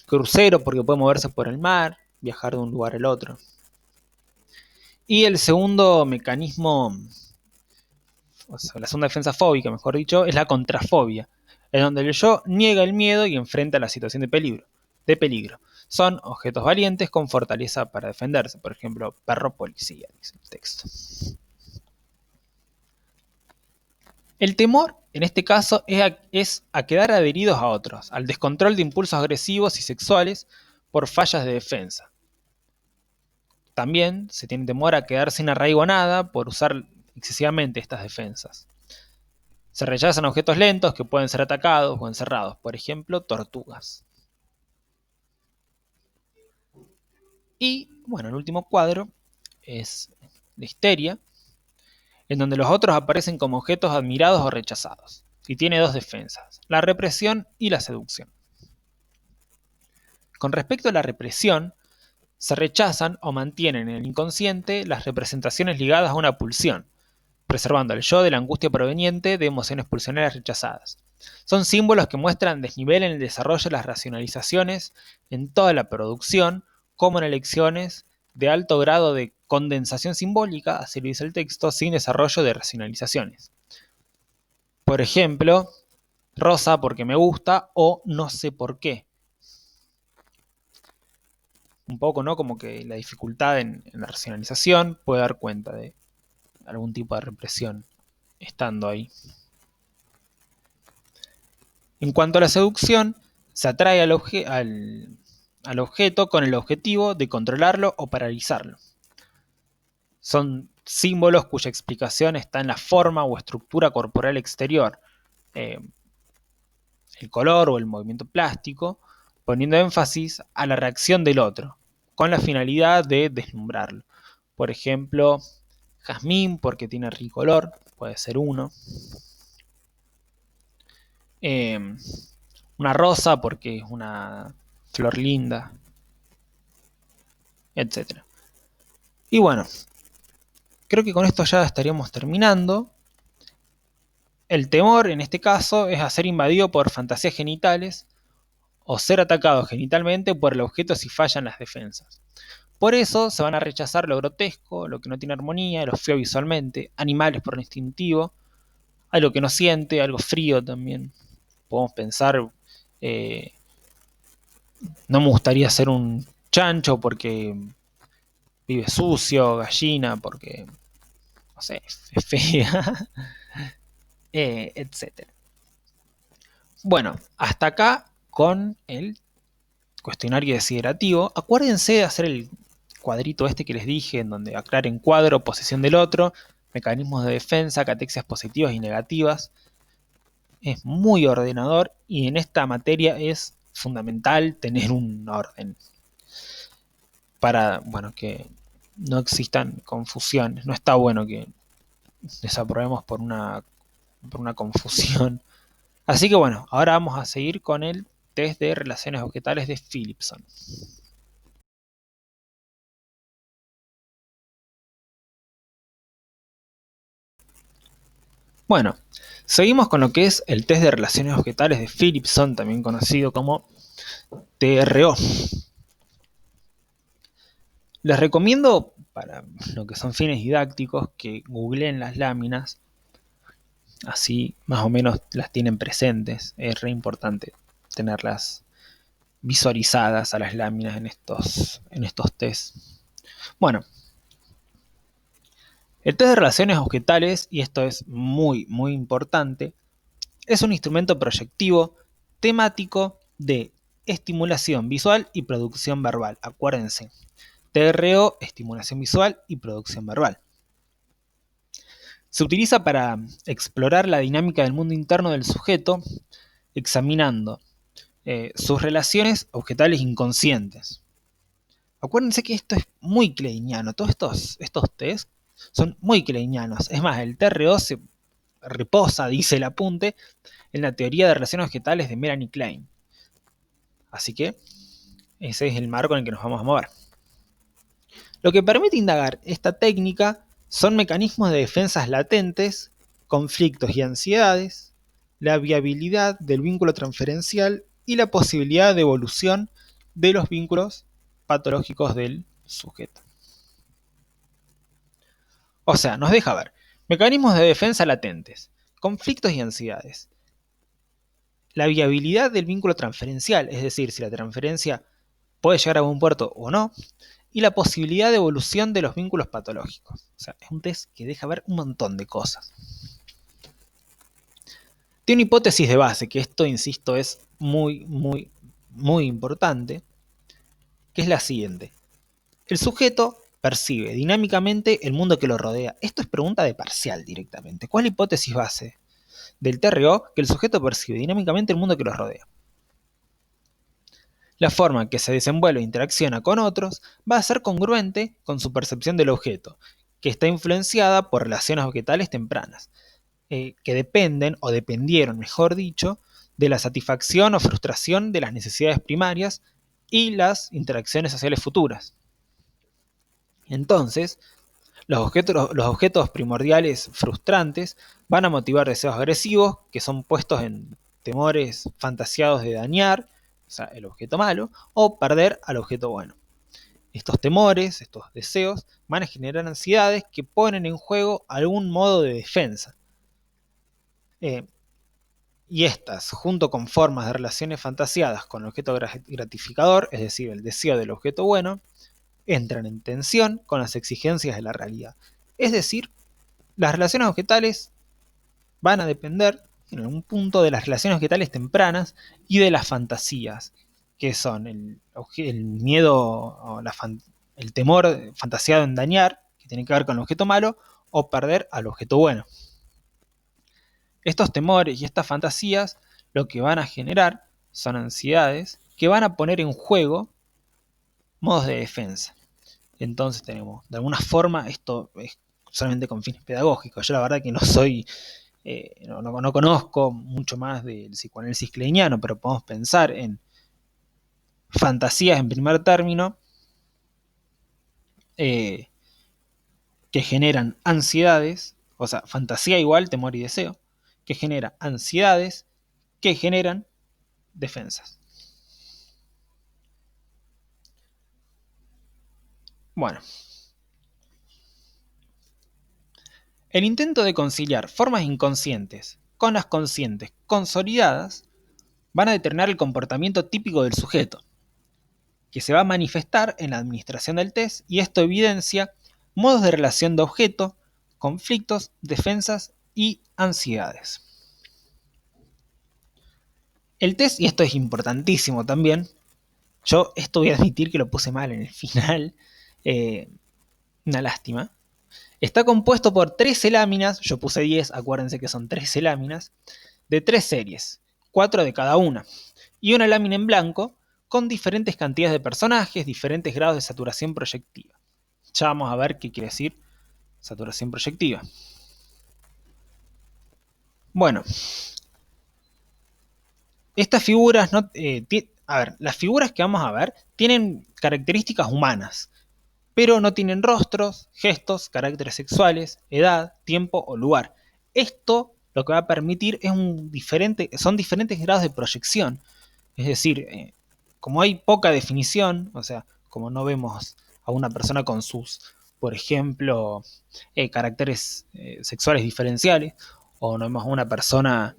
A: Crucero porque puede moverse por el mar, viajar de un lugar al otro. Y el segundo mecanismo, o sea, la segunda defensa fóbica, mejor dicho, es la contrafobia, en donde el yo niega el miedo y enfrenta la situación de peligro. Son objetos valientes con fortaleza para defenderse, por ejemplo, perro policía, dice el texto. El temor, en este caso, es a quedar adheridos a otros, al descontrol de impulsos agresivos y sexuales por fallas de defensa. También se tiene temor a quedar sin arraigo a nada por usar excesivamente estas defensas. Se rechazan objetos lentos que pueden ser atacados o encerrados, por ejemplo, tortugas. Y, bueno, el último cuadro es de histeria, en donde los otros aparecen como objetos admirados o rechazados, y tiene dos defensas, la represión y la seducción. Con respecto a la represión, se rechazan o mantienen en el inconsciente las representaciones ligadas a una pulsión, preservando al yo de la angustia proveniente de emociones pulsionarias rechazadas. Son símbolos que muestran desnivel en el desarrollo de las racionalizaciones en toda la producción, como en elecciones de alto grado de condensación simbólica, así lo dice el texto, sin desarrollo de racionalizaciones. Por ejemplo, rosa porque me gusta o no sé por qué. Un poco, ¿no? Como que la dificultad en la racionalización puede dar cuenta de algún tipo de represión estando ahí. En cuanto a la seducción, se atrae al objeto con el objetivo de controlarlo o paralizarlo. Son símbolos cuya explicación está en la forma o estructura corporal exterior, el color o el movimiento plástico, poniendo énfasis a la reacción del otro, con la finalidad de deslumbrarlo. Por ejemplo, jazmín porque tiene rico olor, puede ser uno. Una rosa porque es una flor linda, etc. Y bueno, creo que con esto ya estaríamos terminando. El temor, en este caso, es a ser invadido por fantasías genitales o ser atacado genitalmente por el objeto si fallan las defensas. Por eso se van a rechazar lo grotesco, lo que no tiene armonía, lo feo visualmente, animales por instintivo, algo que no siente, algo frío también. Podemos pensar, no me gustaría ser un chancho porque vive sucio, gallina porque, no sé, es fea, etc. Bueno, hasta acá con el cuestionario desiderativo. Acuérdense de hacer el cuadrito este que les dije, en donde aclaren cuadro, posesión del otro, mecanismos de defensa, catexias positivas y negativas. Es muy ordenador y en esta materia es fundamental tener un orden para, bueno, que no existan confusiones. No está bueno que desaprobemos por una confusión. Así que bueno, ahora vamos a seguir con el test de relaciones objetales de Philipson. Bueno, seguimos con lo que es el test de relaciones objetales de Philipson, también conocido como TRO. Les recomiendo, para lo que son fines didácticos, que googleen las láminas, así más o menos las tienen presentes. Es re importante tenerlas visualizadas a las láminas en estos tests. Bueno, el test de relaciones objetales, y esto es muy importante, es un instrumento proyectivo temático de estimulación visual y producción verbal. Acuérdense, TRO, estimulación visual y producción verbal. Se utiliza para explorar la dinámica del mundo interno del sujeto, examinando sus relaciones objetales inconscientes. Acuérdense que esto es muy kleiniano, todos estos test son muy kleinianos. Es más, el TRO se reposa, dice el apunte, en la teoría de relaciones objetales de Melanie Klein. Así que ese es el marco en el que nos vamos a mover. Lo que permite indagar esta técnica son mecanismos de defensas latentes, conflictos y ansiedades, la viabilidad del vínculo transferencial y la posibilidad de evolución de los vínculos patológicos del sujeto. O sea, nos deja ver mecanismos de defensa latentes, conflictos y ansiedades, la viabilidad del vínculo transferencial, es decir, si la transferencia puede llegar a buen puerto o no, y la posibilidad de evolución de los vínculos patológicos. O sea, es un test que deja ver un montón de cosas. Tiene una hipótesis de base, que esto, insisto, es muy importante, que es la siguiente. El sujeto percibe dinámicamente el mundo que lo rodea. Esto es pregunta de parcial directamente. ¿Cuál es la hipótesis base del TRO? Que el sujeto percibe dinámicamente el mundo que lo rodea. La forma en que se desenvuelve e interacciona con otros va a ser congruente con su percepción del objeto, que está influenciada por relaciones objetales tempranas, que dependen, o dependieron, mejor dicho, de la satisfacción o frustración de las necesidades primarias y las interacciones sociales futuras. Entonces, los objetos primordiales frustrantes van a motivar deseos agresivos que son puestos en temores fantaseados de dañar, o sea, el objeto malo, o perder al objeto bueno. Estos temores, estos deseos, van a generar ansiedades que ponen en juego algún modo de defensa. Y estas, junto con formas de relaciones fantaseadas con el objeto gratificador, es decir, el deseo del objeto bueno, entran en tensión con las exigencias de la realidad. Es decir, las relaciones objetales van a depender en algún punto de las relaciones objetales tempranas y de las fantasías, que son el miedo o el temor fantaseado en dañar, que tiene que ver con el objeto malo, o perder al objeto bueno. Estos temores y estas fantasías lo que van a generar son ansiedades que van a poner en juego modos de defensa. Entonces tenemos, de alguna forma, esto es solamente con fines pedagógicos. Yo la verdad que no soy, no conozco mucho más del psicoanálisis kleiniano, pero podemos pensar en fantasías en primer término que generan ansiedades, o sea, fantasía igual, temor y deseo, que genera ansiedades, que generan defensas. Bueno, el intento de conciliar formas inconscientes con las conscientes consolidadas van a determinar el comportamiento típico del sujeto, que se va a manifestar en la administración del test, y esto evidencia modos de relación de objeto, conflictos, defensas y ansiedades. El test, y esto es importantísimo también, yo esto voy a admitir que lo puse mal en el final, una lástima. Está compuesto por 13 láminas, yo puse 10, acuérdense que son 13 láminas, de 3 series, 4 de cada una, y una lámina en blanco con diferentes cantidades de personajes, diferentes grados de saturación proyectiva. Ya vamos a ver qué quiere decir saturación proyectiva. Bueno, estas figuras, las figuras que vamos a ver tienen características humanas, pero no tienen rostros, gestos, caracteres sexuales, edad, tiempo o lugar. Esto lo que va a permitir es son diferentes grados de proyección. Es decir, como hay poca definición, o sea, como no vemos a una persona con sus, por ejemplo, caracteres sexuales diferenciales, o no vemos a una persona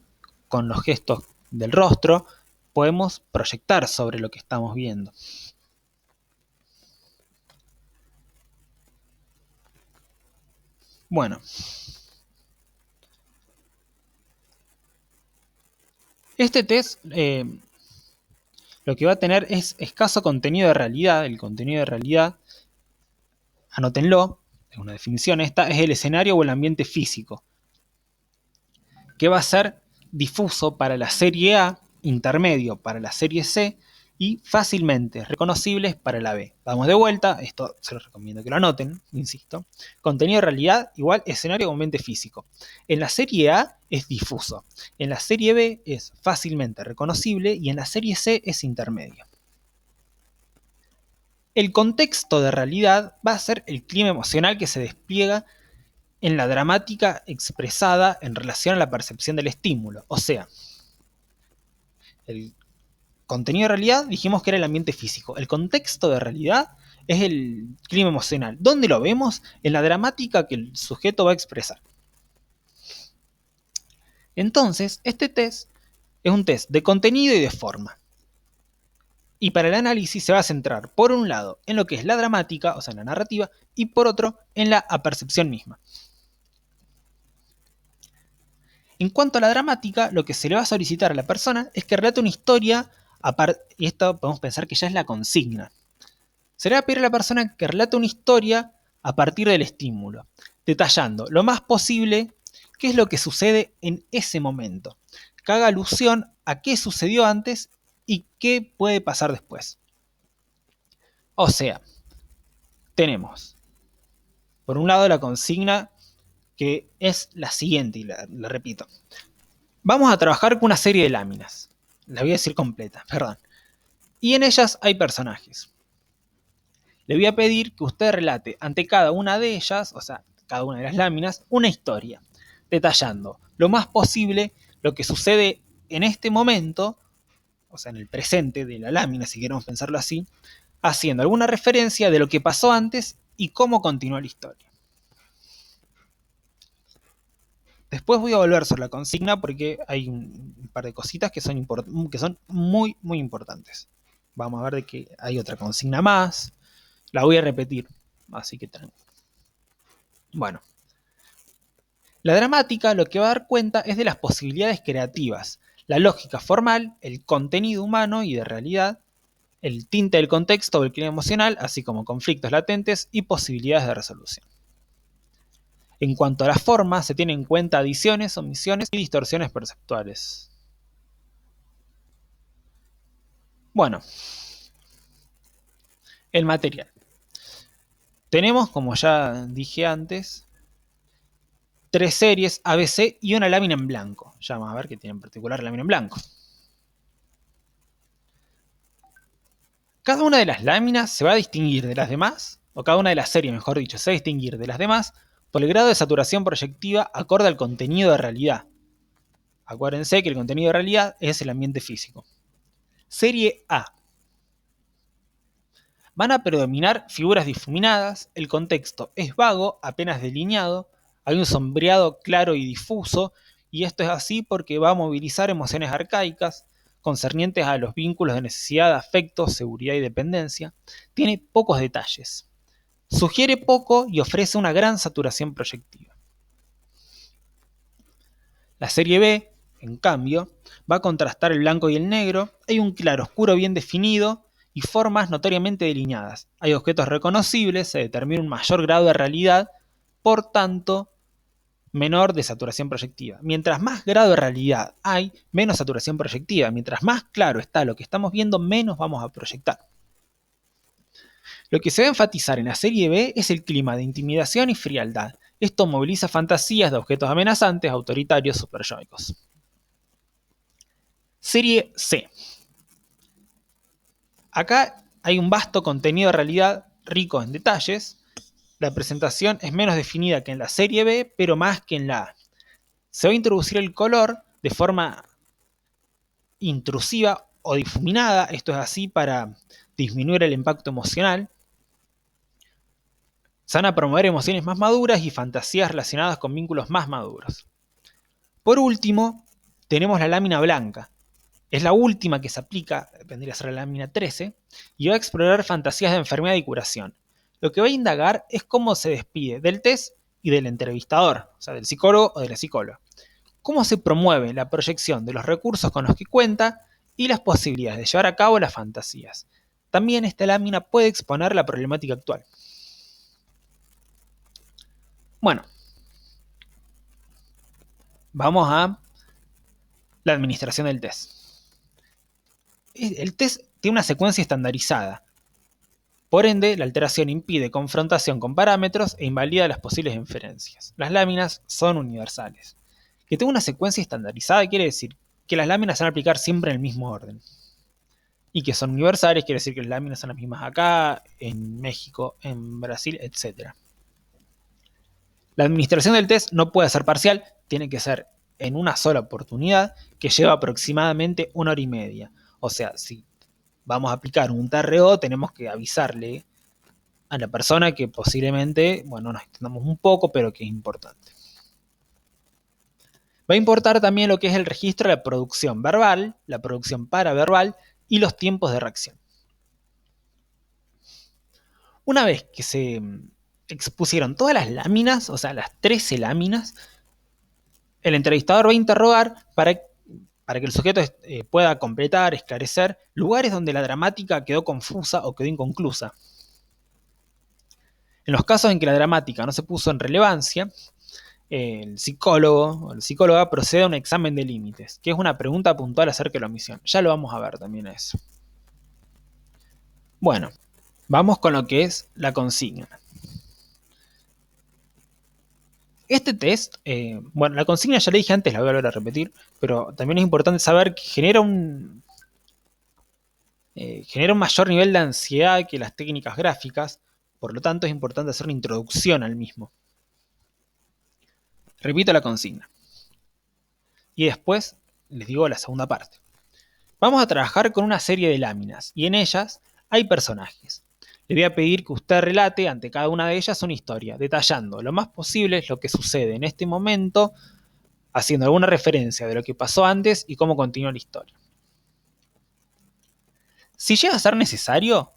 A: con los gestos del rostro, podemos proyectar sobre lo que estamos viendo. Bueno, este test lo que va a tener es escaso contenido de realidad. El contenido de realidad, anótenlo, es una definición, esta es el escenario o el ambiente físico, que va a ser difuso para la serie A intermedio para la serie C y fácilmente reconocibles para la B. Vamos de vuelta, esto se los recomiendo que lo anoten, insisto. Contenido de realidad igual escenario o ambiente físico. En la serie A es difuso, en la serie B es fácilmente reconocible y en la serie C es intermedio. El contexto de realidad va a ser el clima emocional que se despliega en la dramática expresada en relación a la percepción del estímulo. O sea, el contenido de realidad dijimos que era el ambiente físico. El contexto de realidad es el clima emocional. ¿Dónde lo vemos? En la dramática que el sujeto va a expresar. Entonces, este test es un test de contenido y de forma. Y para el análisis se va a centrar, por un lado, en lo que es la dramática, o sea, en la narrativa, y por otro, en la apercepción misma. En cuanto a la dramática, lo que se le va a solicitar a la persona es que relate una historia, y esto podemos pensar que ya es la consigna. Se le va a pedir a la persona que relate una historia a partir del estímulo, detallando lo más posible qué es lo que sucede en ese momento, que haga alusión a qué sucedió antes y qué puede pasar después. O sea, tenemos, por un lado, la consigna que es la siguiente, y la repito. Vamos a trabajar con una serie de láminas. La voy a decir completa, perdón. Y en ellas hay personajes. Le voy a pedir que usted relate ante cada una de ellas, o sea, cada una de las láminas, una historia, detallando lo más posible lo que sucede en este momento, o sea, en el presente de la lámina, si queremos pensarlo así, haciendo alguna referencia de lo que pasó antes y cómo continuó la historia. Después voy a volver sobre la consigna porque hay un par de cositas que son muy, muy importantes. Vamos a ver de que hay otra consigna más. La voy a repetir, así que tranquilo. Bueno, la dramática lo que va a dar cuenta es de las posibilidades creativas, la lógica formal, el contenido humano y de realidad, el tinte del contexto o el clima emocional, así como conflictos latentes y posibilidades de resolución. En cuanto a la forma, se tienen en cuenta adiciones, omisiones y distorsiones perceptuales. Bueno, el material. Tenemos, como ya dije antes, 3 series ABC y una lámina en blanco. Ya vamos a ver qué tiene en particular la lámina en blanco. Cada una de las láminas se va a distinguir de las demás, o cada una de las series, mejor dicho, se va a distinguir de las demás por el grado de saturación proyectiva acorde al contenido de realidad. Acuérdense que el contenido de realidad es el ambiente físico. Serie A. Van a predominar figuras difuminadas, el contexto es vago, apenas delineado, hay un sombreado claro y difuso, y esto es así porque va a movilizar emociones arcaicas, concernientes a los vínculos de necesidad, afecto, seguridad y dependencia. Tiene pocos detalles. Sugiere poco y ofrece una gran saturación proyectiva. La serie B, en cambio, va a contrastar el blanco y el negro, hay un claroscuro bien definido y formas notoriamente delineadas. Hay objetos reconocibles, se determina un mayor grado de realidad, por tanto, menor de saturación proyectiva. Mientras más grado de realidad hay, menos saturación proyectiva. Mientras más claro está lo que estamos viendo, menos vamos a proyectar. Lo que se va a enfatizar en la serie B es el clima de intimidación y frialdad. Esto moviliza fantasías de objetos amenazantes, autoritarios, superyoicos. Serie C. Acá hay un vasto contenido de realidad rico en detalles. La presentación es menos definida que en la serie B, pero más que en la A. Se va a introducir el color de forma intrusiva o difuminada. Esto es así para disminuir el impacto emocional. Se van a promover emociones más maduras y fantasías relacionadas con vínculos más maduros. Por último, tenemos la lámina blanca. Es la última que se aplica, vendría a ser la lámina 13, y va a explorar fantasías de enfermedad y curación. Lo que va a indagar es cómo se despide del test y del entrevistador, o sea, del psicólogo o de la psicóloga. Cómo se promueve la proyección de los recursos con los que cuenta y las posibilidades de llevar a cabo las fantasías. También esta lámina puede exponer la problemática actual. Bueno, vamos a la administración del test. el test tiene una secuencia estandarizada. Por ende, la alteración impide confrontación con parámetros e invalida las posibles inferencias. Las láminas son universales. Que tenga una secuencia estandarizada quiere decir que las láminas se van a aplicar siempre en el mismo orden. Y que son universales quiere decir que las láminas son las mismas acá, en México, en Brasil, etc. La administración del test no puede ser parcial, tiene que ser en una sola oportunidad, que lleva aproximadamente 1 hora y media. O sea, si vamos a aplicar un TRO, tenemos que avisarle a la persona que posiblemente, bueno, nos extendamos un poco, pero que es importante. Va a importar también lo que es el registro de la producción verbal, la producción paraverbal y los tiempos de reacción. Una vez que se expusieron todas las láminas, o sea, las 13 láminas, el entrevistador va a interrogar para que el sujeto pueda completar, esclarecer lugares donde la dramática quedó confusa o quedó inconclusa. En los casos en que la dramática no se puso en relevancia, el psicólogo o la psicóloga procede a un examen de límites, que es una pregunta puntual acerca de la omisión. Ya lo vamos a ver también eso. Bueno, vamos con lo que es la consigna. Este test, bueno, la consigna ya le dije antes, la voy a volver a repetir, pero también es importante saber que genera un mayor nivel de ansiedad que las técnicas gráficas, por lo tanto es importante hacer una introducción al mismo. Repito la consigna. Y después les digo la segunda parte. Vamos a trabajar con una serie de láminas y en ellas hay personajes. Le voy a pedir que usted relate ante cada una de ellas una historia, detallando lo más posible lo que sucede en este momento, haciendo alguna referencia de lo que pasó antes y cómo continúa la historia. Si llega a ser necesario,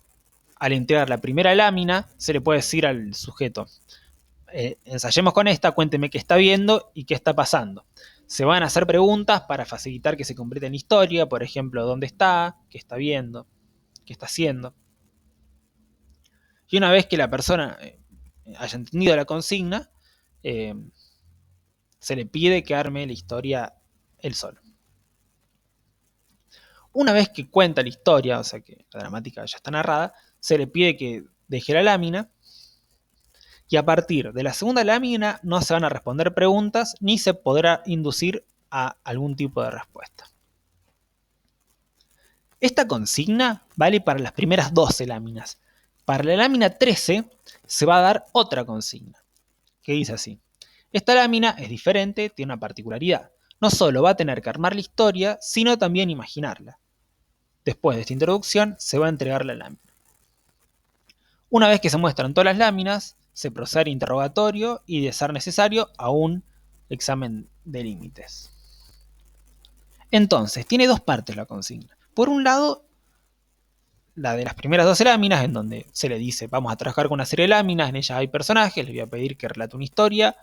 A: al entregar la primera lámina, se le puede decir al sujeto, ensayemos con esta, cuénteme qué está viendo y qué está pasando. Se van a hacer preguntas para facilitar que se complete la historia, por ejemplo, dónde está, qué está viendo, qué está haciendo. Y una vez que la persona haya entendido la consigna, se le pide que arme la historia él solo. Una vez que cuenta la historia, o sea que la dramática ya está narrada, se le pide que deje la lámina y a partir de la segunda lámina no se van a responder preguntas ni se podrá inducir a algún tipo de respuesta. Esta consigna vale para las primeras 12 láminas. Para la lámina 13 se va a dar otra consigna, que dice así. Esta lámina es diferente, tiene una particularidad. No solo va a tener que armar la historia, sino también imaginarla. Después de esta introducción, se va a entregar la lámina. Una vez que se muestran todas las láminas, se procede al interrogatorio y, de ser necesario, a un examen de límites. Entonces, tiene dos partes la consigna. Por un lado, la de las primeras 12 láminas, en donde se le dice, vamos a trabajar con una serie de láminas, en ellas hay personajes, les voy a pedir que relate una historia,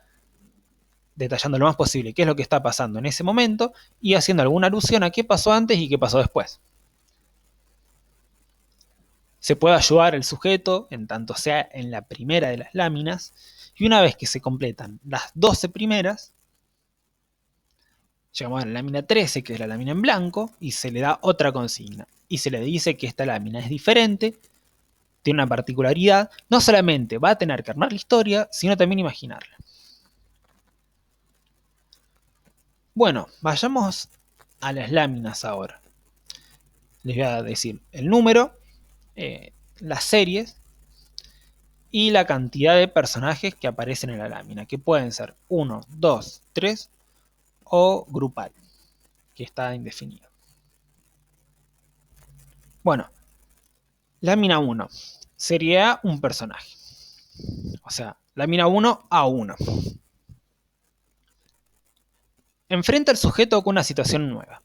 A: detallando lo más posible qué es lo que está pasando en ese momento y haciendo alguna alusión a qué pasó antes y qué pasó después. Se puede ayudar al sujeto en tanto sea en la primera de las láminas y una vez que se completan las 12 primeras, llegamos a la lámina 13, que es la lámina en blanco, y se le da otra consigna. Y se le dice que esta lámina es diferente, tiene una particularidad, no solamente va a tener que armar la historia, sino también imaginarla. Bueno, vayamos a las láminas ahora. Les voy a decir el número, las series y la cantidad de personajes que aparecen en la lámina, que pueden ser 1, 2, 3 o grupal, que está indefinido. Bueno, lámina 1 sería un personaje. O sea, lámina 1 a 1. Enfrenta al sujeto con una situación nueva.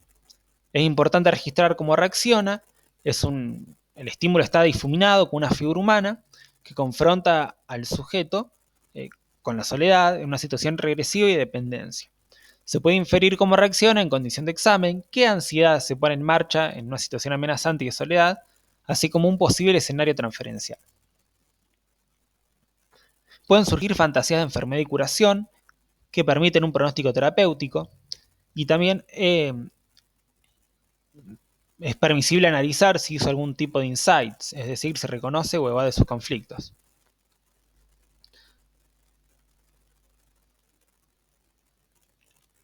A: Es importante registrar cómo reacciona. El estímulo está difuminado con una figura humana que confronta al sujeto con la soledad en una situación regresiva y de dependencia. Se puede inferir cómo reacciona en condición de examen, qué ansiedad se pone en marcha en una situación amenazante y de soledad, así como un posible escenario transferencial. Pueden surgir fantasías de enfermedad y curación que permiten un pronóstico terapéutico y también es permisible analizar si hizo algún tipo de insights, es decir, si reconoce o evade sus conflictos.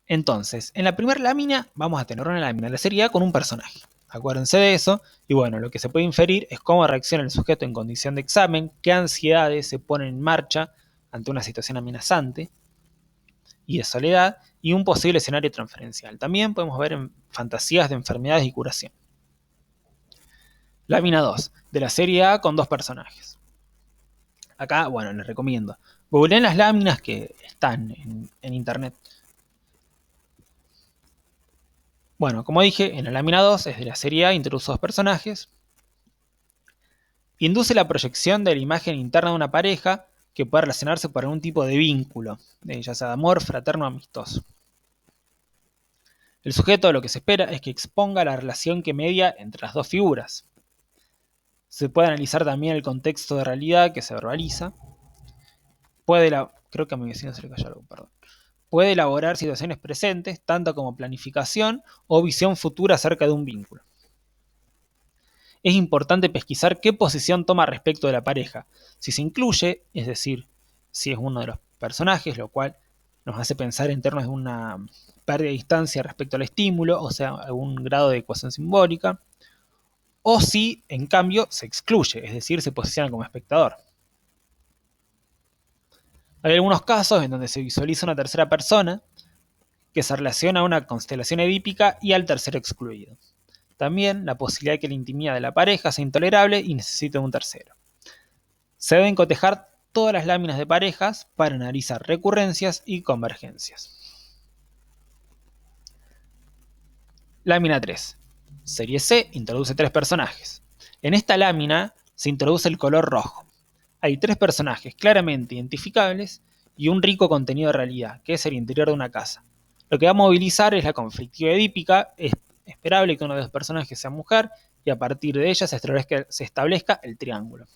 A: Entonces, en la primera lámina vamos a tener una lámina de la serie A con un personaje. Acuérdense de eso, y bueno, lo que se puede inferir es cómo reacciona el sujeto en condición de examen, qué ansiedades se ponen en marcha ante una situación amenazante y de soledad, y un posible escenario transferencial. También podemos ver en fantasías de enfermedades y curación. Lámina 2, de la serie A con dos personajes. Acá, bueno, les recomiendo. Googleen las láminas que están en internet. Bueno, como dije, en la lámina 2 es de la serie A, introduce dos personajes. Induce la proyección de la imagen interna de una pareja que pueda relacionarse por algún tipo de vínculo, ya sea de amor, fraterno o amistoso. El sujeto lo que se espera es que exponga la relación que media entre las dos figuras. Se puede analizar también el contexto de realidad que se verbaliza. Creo que a mi vecino se le cayó algo, perdón. Puede elaborar situaciones presentes, tanto como planificación o visión futura acerca de un vínculo. Es importante pesquisar qué posición toma respecto de la pareja. Si se incluye, es decir, si es uno de los personajes, lo cual nos hace pensar en términos de una pérdida de distancia respecto al estímulo, o sea, algún grado de ecuación simbólica, o si, en cambio, se excluye, es decir, se posiciona como espectador. Hay algunos casos en donde se visualiza una tercera persona que se relaciona a una constelación edípica y al tercero excluido. También la posibilidad de que la intimidad de la pareja sea intolerable y necesite un tercero. Se deben cotejar todas las láminas de parejas para analizar recurrencias y convergencias. Lámina 3. Serie C introduce tres personajes. En esta lámina se introduce el color rojo. Hay tres personajes claramente identificables y un rico contenido de realidad, que es el interior de una casa. Lo que va a movilizar es la conflictividad edípica. Es esperable que uno de los personajes sea mujer y a partir de ella se establezca el triángulo.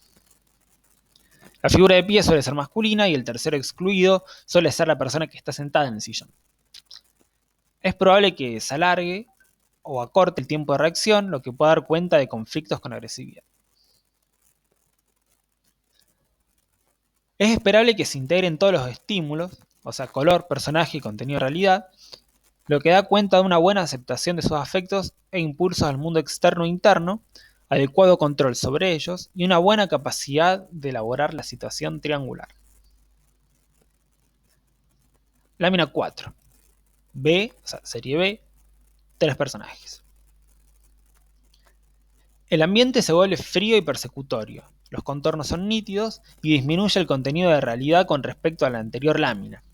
A: La figura de pie suele ser masculina y el tercero excluido suele ser la persona que está sentada en el sillón. Es probable que se alargue o acorte el tiempo de reacción, lo que puede dar cuenta de conflictos con agresividad. Es esperable que se integren todos los estímulos, o sea, color, personaje y contenido de realidad, lo que da cuenta de una buena aceptación de sus afectos e impulsos al mundo externo e interno, adecuado control sobre ellos y una buena capacidad de elaborar la situación triangular. Lámina 4. B, o sea, serie B, tres personajes. El ambiente se vuelve frío y persecutorio, los contornos son nítidos y disminuye el contenido de realidad con respecto a la anterior lámina.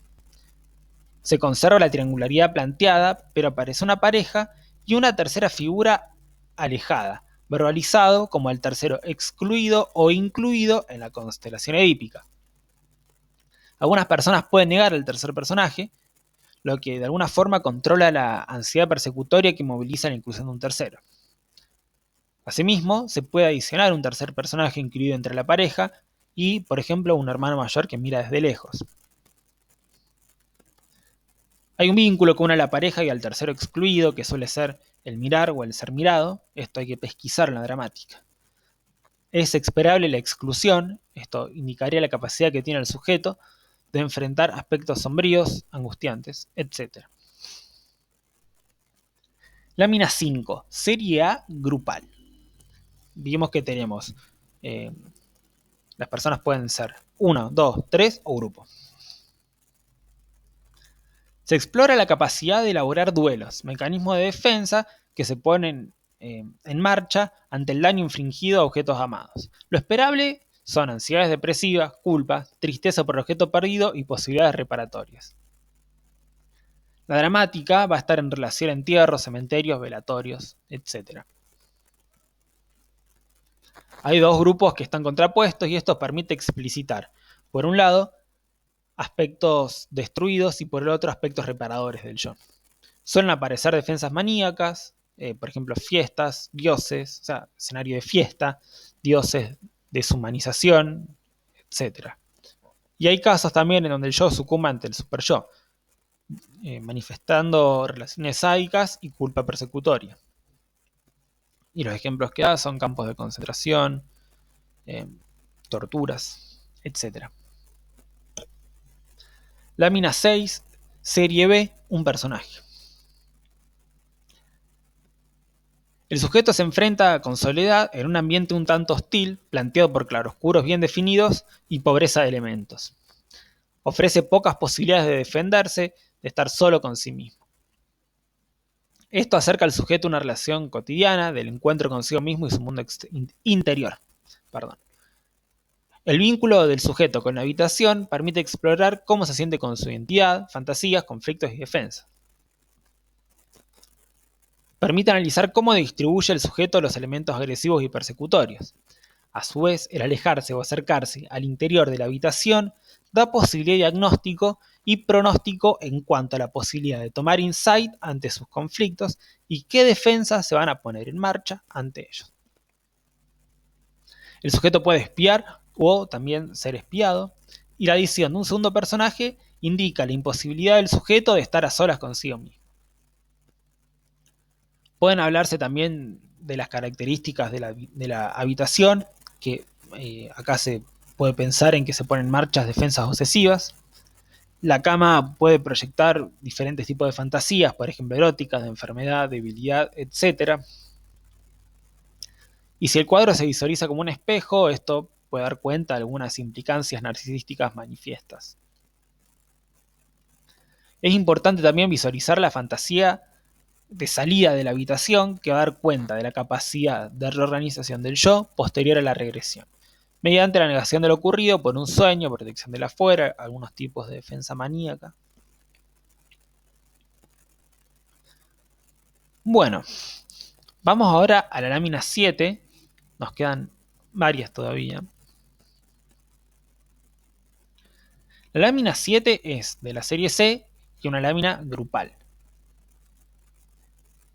A: Se conserva la triangularidad planteada, pero aparece una pareja y una tercera figura alejada, verbalizado como el tercero excluido o incluido en la constelación edípica. Algunas personas pueden negar al tercer personaje, lo que de alguna forma controla la ansiedad persecutoria que moviliza la inclusión de un tercero. Asimismo, se puede adicionar un tercer personaje incluido entre la pareja y, por ejemplo, un hermano mayor que mira desde lejos. Hay un vínculo que une a la pareja y al tercero excluido, que suele ser el mirar o el ser mirado. Esto hay que pesquisar en la dramática. Es esperable la exclusión, esto indicaría la capacidad que tiene el sujeto de enfrentar aspectos sombríos, angustiantes, etc. Lámina 5, serie A grupal. Vimos que tenemos, las personas pueden ser 1, 2, 3 o grupo. Se explora la capacidad de elaborar duelos, mecanismos de defensa que se ponen en marcha ante el daño infligido a objetos amados. Lo esperable son ansiedades depresivas, culpa, tristeza por el objeto perdido y posibilidades reparatorias. La dramática va a estar en relación a entierros, cementerios, velatorios, etc. Hay dos grupos que están contrapuestos y esto permite explicitar, por un lado, aspectos destruidos y por el otro aspectos reparadores del yo. Suelen aparecer defensas maníacas, por ejemplo fiestas, dioses, o sea, escenario de fiesta, dioses, deshumanización, etc. Y hay casos también en donde el yo sucumbe ante el super yo, manifestando relaciones sádicas y culpa persecutoria. Y los ejemplos que da son campos de concentración, torturas, etc. Lámina 6, serie B, un personaje. El sujeto se enfrenta con soledad en un ambiente un tanto hostil, planteado por claroscuros bien definidos y pobreza de elementos. Ofrece pocas posibilidades de defenderse, de estar solo con sí mismo. Esto acerca al sujeto a una relación cotidiana del encuentro consigo mismo y su mundo interior. El vínculo del sujeto con la habitación permite explorar cómo se siente con su identidad, fantasías, conflictos y defensas. Permite analizar cómo distribuye el sujeto los elementos agresivos y persecutorios. A su vez, el alejarse o acercarse al interior de la habitación da posibilidad de diagnóstico y pronóstico en cuanto a la posibilidad de tomar insight ante sus conflictos y qué defensas se van a poner en marcha ante ellos. El sujeto puede espiar o también ser espiado, y la adición de un segundo personaje indica la imposibilidad del sujeto de estar a solas consigo mismo. Pueden hablarse también de las características de la habitación, que acá se puede pensar en que se ponen en marcha defensas obsesivas. La cama puede proyectar diferentes tipos de fantasías, por ejemplo eróticas, de enfermedad, debilidad, etc. Y si el cuadro se visualiza como un espejo, esto puede dar cuenta de algunas implicancias narcisísticas manifiestas. Es importante también visualizar la fantasía de salida de la habitación, que va a dar cuenta de la capacidad de reorganización del yo posterior a la regresión, mediante la negación de lo ocurrido por un sueño, protección del afuera, algunos tipos de defensa maníaca. Bueno, vamos ahora a la lámina 7, nos quedan varias todavía. La lámina 7 es de la serie C y una lámina grupal.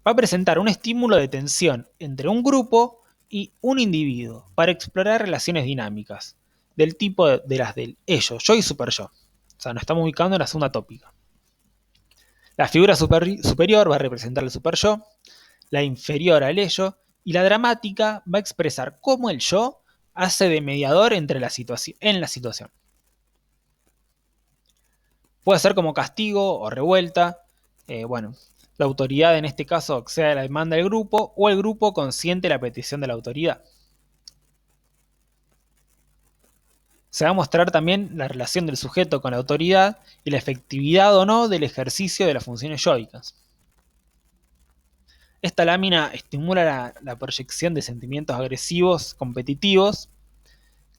A: Va a presentar un estímulo de tensión entre un grupo y un individuo para explorar relaciones dinámicas del tipo de las del ello, yo y super yo. O sea, nos estamos ubicando en la segunda tópica. La figura superior va a representar el super yo, la inferior al ello, y la dramática va a expresar cómo el yo hace de mediador entre en la situación. Puede ser como castigo o revuelta. La autoridad en este caso accede a la demanda del grupo o el grupo consiente la petición de la autoridad. Se va a mostrar también la relación del sujeto con la autoridad y la efectividad o no del ejercicio de las funciones yoicas. Esta lámina estimula la proyección de sentimientos agresivos competitivos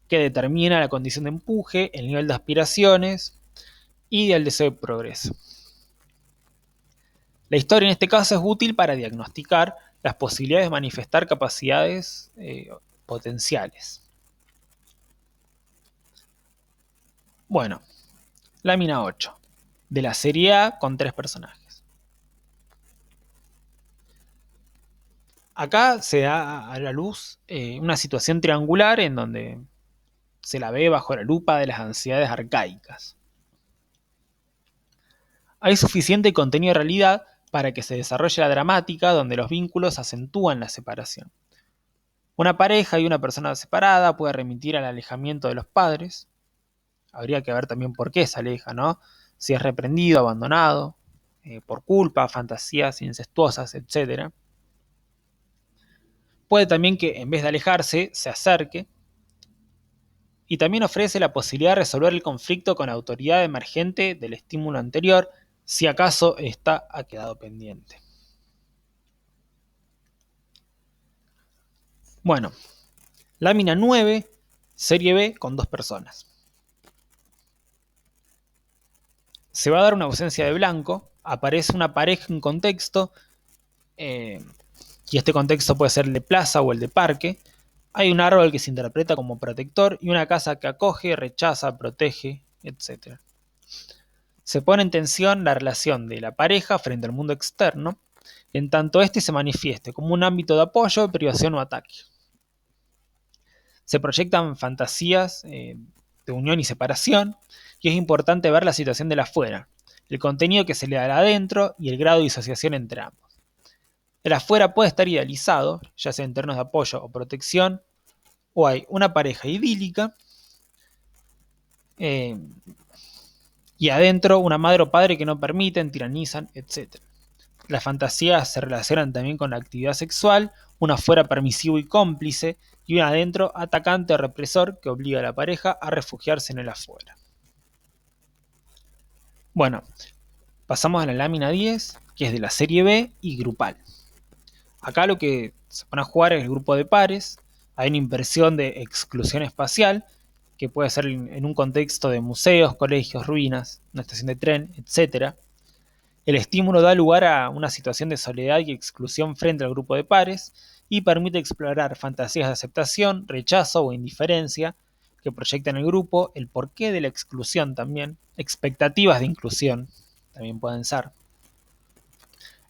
A: que determina la condición de empuje, el nivel de aspiraciones y el deseo de progreso. La historia en este caso es útil para diagnosticar las posibilidades de manifestar capacidades potenciales. Bueno, lámina 8, de la serie A con 3 personajes. Acá se da a la luz una situación triangular en donde se la ve bajo la lupa de las ansiedades arcaicas. Hay suficiente contenido de realidad para que se desarrolle la dramática donde los vínculos acentúan la separación. Una pareja y una persona separada puede remitir al alejamiento de los padres. Habría que ver también por qué se aleja, ¿no? Si es reprendido, abandonado, por culpa, fantasías incestuosas, etc. Puede también que en vez de alejarse, se acerque. Y también ofrece la posibilidad de resolver el conflicto con autoridad emergente del estímulo anterior, si acaso ésta ha quedado pendiente. Bueno, lámina 9, serie B con 2 personas. Se va a dar una ausencia de blanco, aparece una pareja en contexto, y este contexto puede ser el de plaza o el de parque. Hay un árbol que se interpreta como protector y una casa que acoge, rechaza, protege, etc. Se pone en tensión la relación de la pareja frente al mundo externo, en tanto este se manifieste como un ámbito de apoyo, privación o ataque. Se proyectan fantasías de unión y separación, y es importante ver la situación de la afuera, el contenido que se le da adentro y el grado de disociación entre ambos. El afuera puede estar idealizado, ya sea en términos de apoyo o protección, o hay una pareja idílica, y adentro una madre o padre que no permiten, tiranizan, etc. Las fantasías se relacionan también con la actividad sexual, un afuera permisivo y cómplice, y un adentro atacante o represor que obliga a la pareja a refugiarse en el afuera. Bueno, pasamos a la lámina 10, que es de la serie B y grupal. Acá lo que se pone a jugar es el grupo de pares, hay una inversión de exclusión espacial, que puede ser en un contexto de museos, colegios, ruinas, una estación de tren, etc. El estímulo da lugar a una situación de soledad y exclusión frente al grupo de pares y permite explorar fantasías de aceptación, rechazo o indiferencia que proyectan el grupo, el porqué de la exclusión también, expectativas de inclusión también pueden ser.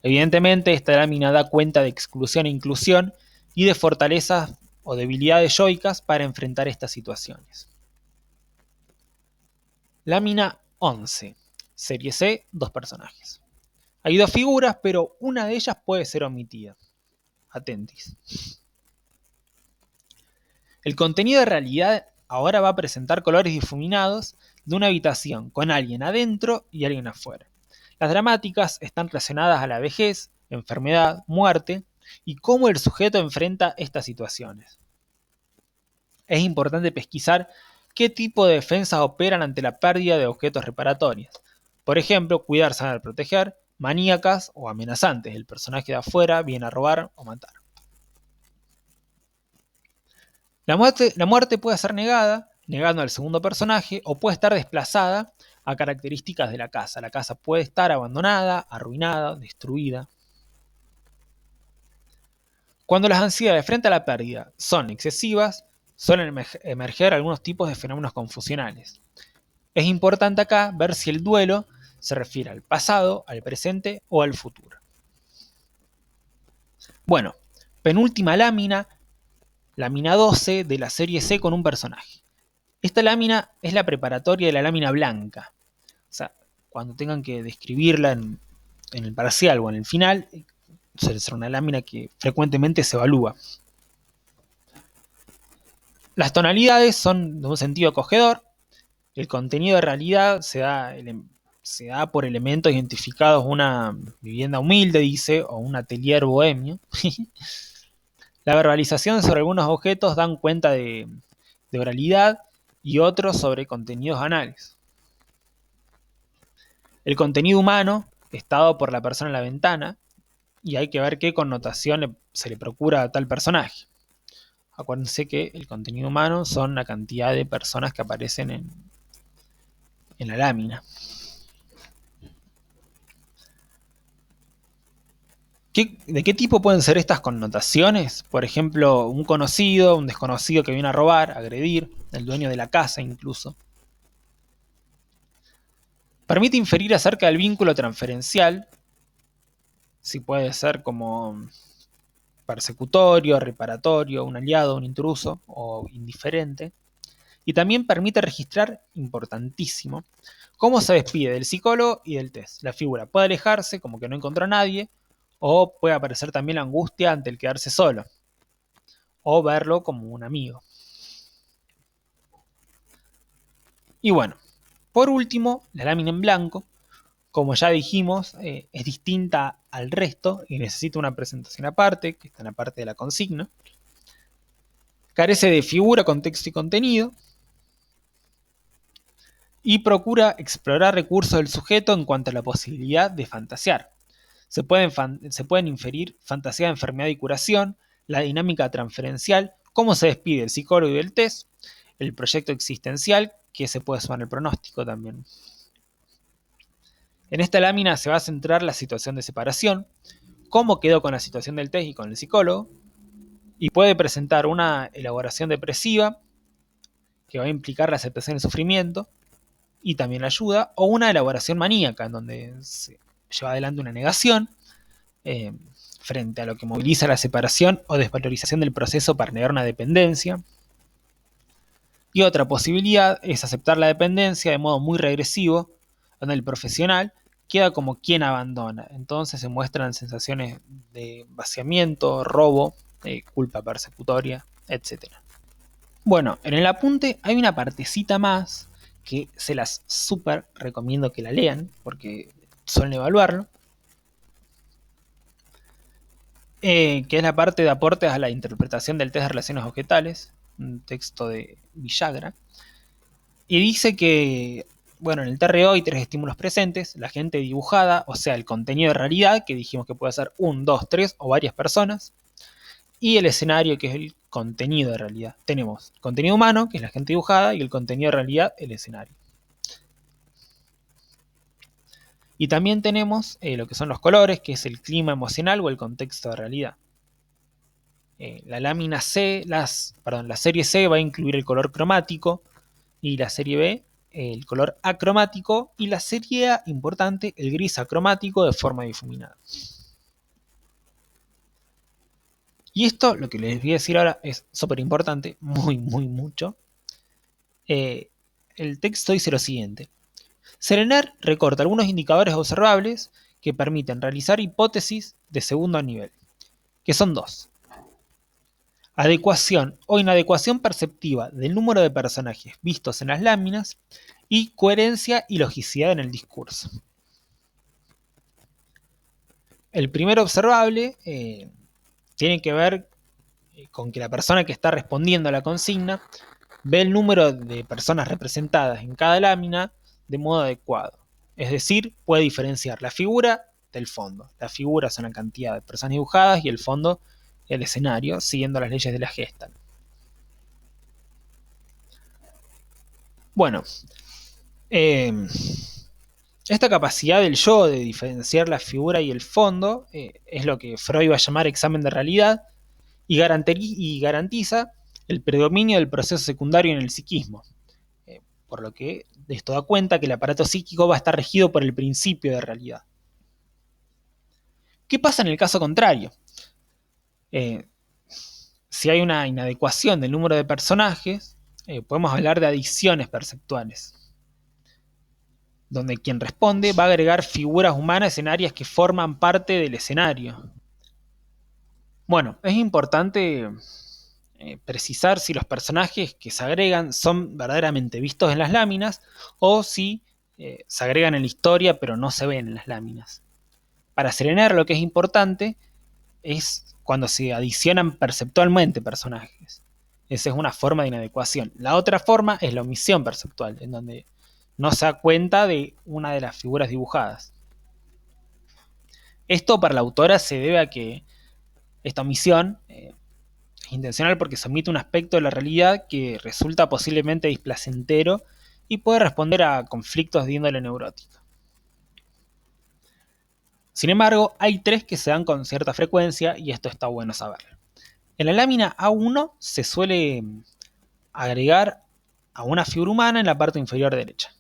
A: Evidentemente, esta lámina da cuenta de exclusión e inclusión y de fortalezas o debilidades yoicas para enfrentar estas situaciones. Lámina 11. Serie C, 2 personajes. Hay 2 figuras, pero una de ellas puede ser omitida. Atentis. El contenido de realidad ahora va a presentar colores difuminados de una habitación con alguien adentro y alguien afuera. Las dramáticas están relacionadas a la vejez, enfermedad, muerte y cómo el sujeto enfrenta estas situaciones. Es importante pesquisar qué tipo de defensas operan ante la pérdida de objetos reparatorios. Por ejemplo, cuidar, saber, proteger, maníacas o amenazantes. El personaje de afuera viene a robar o matar. La muerte puede ser negada, negando al segundo personaje, o puede estar desplazada a características de la casa. La casa puede estar abandonada, arruinada, destruida. Cuando las ansiedades frente a la pérdida son excesivas, suelen emerger algunos tipos de fenómenos confusionales. Es importante acá ver si el duelo se refiere al pasado, al presente o al futuro. Bueno, penúltima lámina, lámina 12 de la serie C con un personaje. Esta lámina es la preparatoria de la lámina blanca. O sea, cuando tengan que describirla en el parcial o en el final, será una lámina que frecuentemente se evalúa. Las tonalidades son de un sentido acogedor. El contenido de realidad se da por elementos identificados, una vivienda humilde, dice, o un atelier bohemio. La verbalización sobre algunos objetos dan cuenta de oralidad y otros sobre contenidos anales. El contenido humano está dado por la persona en la ventana y hay que ver qué connotación se le procura a tal personaje. Acuérdense que el contenido humano son la cantidad de personas que aparecen en la lámina. ¿De qué tipo pueden ser estas connotaciones? Por ejemplo, un conocido, un desconocido que viene a robar, a agredir, el dueño de la casa incluso. Permite inferir acerca del vínculo transferencial, si puede ser como persecutorio, reparatorio, un aliado, un intruso o indiferente. Y también permite registrar, importantísimo, cómo se despide del psicólogo y del test. La figura puede alejarse como que no encontró a nadie, o puede aparecer también la angustia ante el quedarse solo, o verlo como un amigo. Y bueno, por último, la lámina en blanco, como ya dijimos, es distinta al resto y necesita una presentación aparte, que está en la parte de la consigna. Carece de figura, contexto y contenido. Y procura explorar recursos del sujeto en cuanto a la posibilidad de fantasear. Se pueden inferir fantasía de enfermedad y curación, la dinámica transferencial, cómo se despide el psicólogo y el test, el proyecto existencial, que se puede sumar el pronóstico también. En esta lámina se va a centrar la situación de separación, cómo quedó con la situación del test y con el psicólogo, y puede presentar una elaboración depresiva, que va a implicar la aceptación del sufrimiento, y también la ayuda, o una elaboración maníaca, en donde se lleva adelante una negación frente a lo que moviliza la separación o desvalorización del proceso para negar una dependencia. Y otra posibilidad es aceptar la dependencia de modo muy regresivo, donde el profesional queda como quien abandona. Entonces se muestran sensaciones de vaciamiento, robo, culpa persecutoria, etc. Bueno, en el apunte hay una partecita más que se las súper recomiendo que la lean porque suelen evaluarlo, que es la parte de aportes a la interpretación del test de relaciones objetales, un texto de Villagra, y dice que, bueno, en el TRO hay tres estímulos presentes: la gente dibujada, o sea, el contenido de realidad, que dijimos que puede ser un, dos, tres o varias personas, y el escenario, que es el contenido de realidad. Tenemos contenido humano, que es la gente dibujada, y el contenido de realidad, el escenario. Y también tenemos lo que son los colores, que es el clima emocional o el contexto de realidad. La lámina C, la serie C va a incluir el color cromático, y la serie B el color acromático, y la serie A, importante, el gris acromático de forma difuminada. Y esto, lo que les voy a decir ahora, es súper importante, muy, muy mucho. El texto dice lo siguiente: Serener recorta algunos indicadores observables que permiten realizar hipótesis de segundo nivel, que son dos: adecuación o inadecuación perceptiva del número de personajes vistos en las láminas, y coherencia y logicidad en el discurso. El primer observable tiene que ver con que la persona que está respondiendo a la consigna ve el número de personas representadas en cada lámina de modo adecuado. Es decir, puede diferenciar la figura del fondo. La figura son la cantidad de personas dibujadas y el fondo el escenario, siguiendo las leyes de la Gestalt. Bueno, esta capacidad del yo de diferenciar la figura y el fondo es lo que Freud va a llamar examen de realidad, y garantiza el predominio del proceso secundario en el psiquismo, por lo que esto da cuenta que el aparato psíquico va a estar regido por el principio de realidad. ¿Qué pasa en el caso contrario? Si hay una inadecuación del número de personajes, podemos hablar de adiciones perceptuales, donde quien responde va a agregar figuras humanas en áreas que forman parte del escenario. Bueno, es importante precisar si los personajes que se agregan son verdaderamente vistos en las láminas o si se agregan en la historia pero no se ven en las láminas. Para Serener, lo que es importante es cuando se adicionan perceptualmente personajes. Esa es una forma de inadecuación. La otra forma es la omisión perceptual, en donde no se da cuenta de una de las figuras dibujadas. Esto para la autora se debe a que esta omisión es intencional porque se omite un aspecto de la realidad que resulta posiblemente displacentero y puede responder a conflictos de índole neurótica. Sin embargo, hay tres que se dan con cierta frecuencia y esto está bueno saberlo. En la lámina A1 se suele agregar a una figura humana en la parte inferior derecha.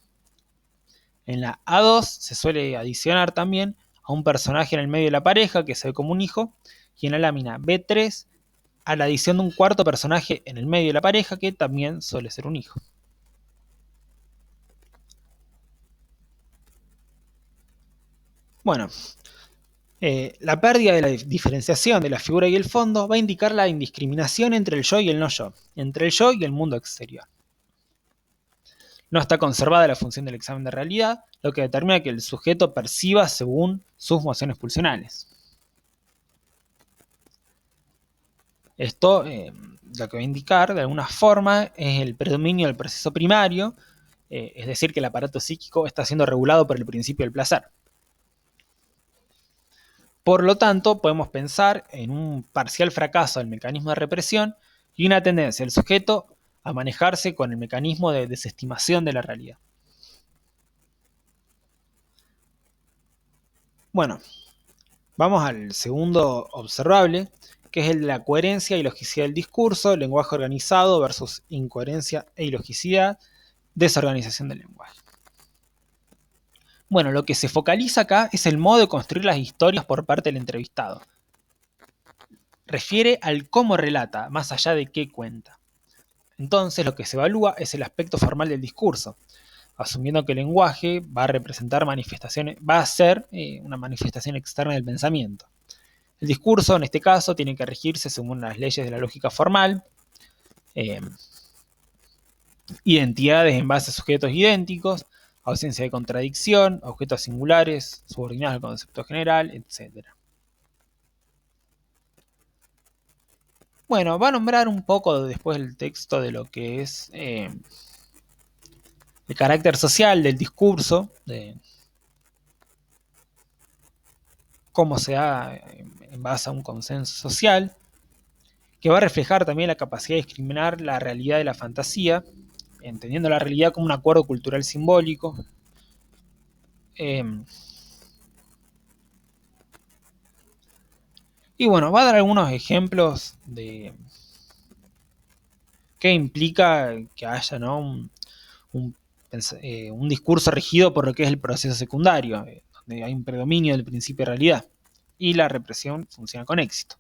A: En la A2 se suele adicionar también a un personaje en el medio de la pareja que se ve como un hijo, y en la lámina B3 a la adición de un cuarto personaje en el medio de la pareja que también suele ser un hijo. Bueno, la pérdida de la diferenciación de la figura y el fondo va a indicar la indiscriminación entre el yo y el no yo, entre el yo y el mundo exterior. No está conservada la función del examen de realidad, lo que determina que el sujeto perciba según sus mociones pulsionales. Esto lo que va a indicar de alguna forma es el predominio del proceso primario, es decir, que el aparato psíquico está siendo regulado por el principio del placer. Por lo tanto, podemos pensar en un parcial fracaso del mecanismo de represión y una tendencia del sujeto a manejarse con el mecanismo de desestimación de la realidad. Bueno, vamos al segundo observable, que es el de la coherencia y logicidad del discurso, lenguaje organizado versus incoherencia e ilogicidad, desorganización del lenguaje. Bueno, lo que se focaliza acá es el modo de construir las historias por parte del entrevistado. Refiere al cómo relata, más allá de qué cuenta. Entonces, lo que se evalúa es el aspecto formal del discurso. asumiendo que el lenguaje va a representar manifestaciones, va a ser una manifestación externa del pensamiento. El discurso, en este caso, tiene que regirse según las leyes de la lógica formal, identidades en base a sujetos idénticos, ausencia de contradicción, objetos singulares, subordinados al concepto general, etc. Bueno, va a nombrar un poco después el texto de lo que es el carácter social del discurso, de cómo se da en base a un consenso social, que va a reflejar también la capacidad de discriminar la realidad de la fantasía, entendiendo la realidad como un acuerdo cultural simbólico. Y bueno, va a dar algunos ejemplos de qué implica que haya, ¿no?, un discurso regido por lo que es el proceso secundario, donde hay un predominio del principio de realidad y la represión funciona con éxito.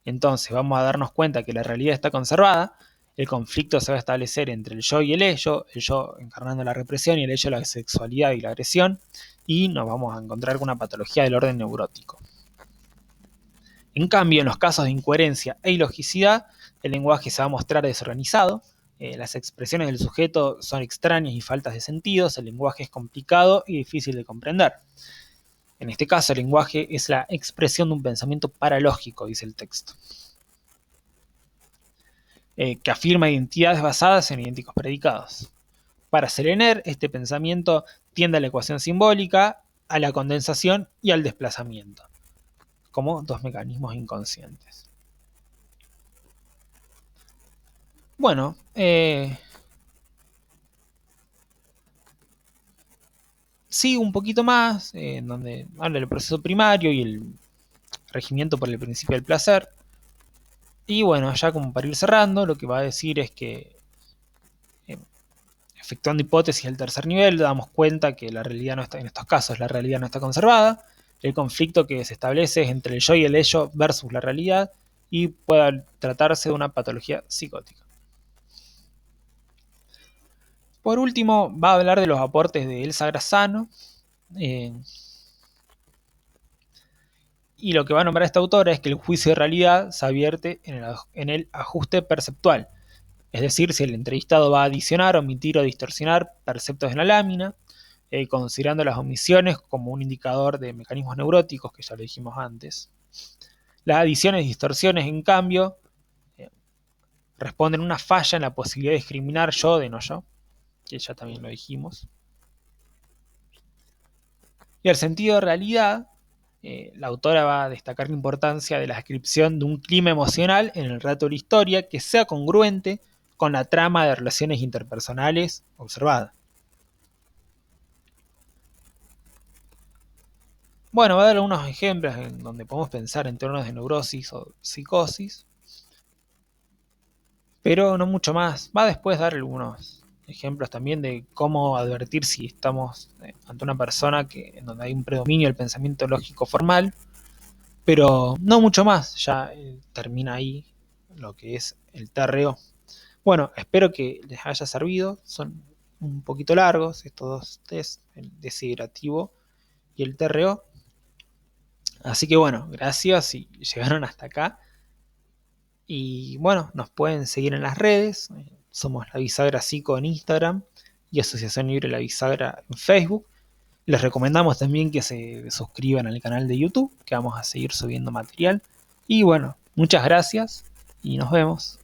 A: Entonces vamos a darnos cuenta que la realidad está conservada, el conflicto se va a establecer entre el yo y el yo encarnando la represión y el ello la sexualidad y la agresión, y nos vamos a encontrar con una patología del orden neurótico. En cambio, en los casos de incoherencia e ilogicidad, el lenguaje se va a mostrar desorganizado, las expresiones del sujeto son extrañas y faltas de sentidos, el lenguaje es complicado y difícil de comprender. En este caso, el lenguaje es la expresión de un pensamiento paralógico, dice el texto, que afirma identidades basadas en idénticos predicados. Para Selener, este pensamiento tiende a la ecuación simbólica, a la condensación y al desplazamiento, como dos mecanismos inconscientes. Bueno, sigo un poquito más, en donde habla del proceso primario y el regimiento por el principio del placer. Y bueno, ya como para ir cerrando, lo que va a decir es que efectuando hipótesis del tercer nivel, damos cuenta que la realidad no está, en estos casos, la realidad no está conservada. El conflicto que se establece es entre el yo y el ello versus la realidad y pueda tratarse de una patología psicótica. Por último, va a hablar de los aportes de Elsa Grassano. Y lo que va a nombrar esta autora es que el juicio de realidad se advierte en el ajuste perceptual. Es decir, si el entrevistado va a adicionar, omitir o distorsionar perceptos en la lámina, considerando las omisiones como un indicador de mecanismos neuróticos, que ya lo dijimos antes. Las adiciones y distorsiones, en cambio, responden a una falla en la posibilidad de discriminar yo de no yo, que ya también lo dijimos. Y el sentido de realidad, la autora va a destacar la importancia de la descripción de un clima emocional en el relato de la historia que sea congruente con la trama de relaciones interpersonales observada. Bueno, va a dar algunos ejemplos en donde podemos pensar en términos de neurosis o psicosis, pero no mucho más. Va a después dar algunos ejemplos también de cómo advertir si estamos ante una persona en donde hay un predominio del pensamiento lógico formal, pero no mucho más. Ya termina ahí lo que es el TRO. Bueno, espero que les haya servido. Son un poquito largos estos dos test, el desiderativo y el TRO. Así que bueno, gracias si llegaron hasta acá. Y bueno, nos pueden seguir en las redes. Somos La Bisagra Psico en Instagram y Asociación Libre La Bisagra en Facebook. Les recomendamos también que se suscriban al canal de YouTube, que vamos a seguir subiendo material. Y bueno, muchas gracias y nos vemos.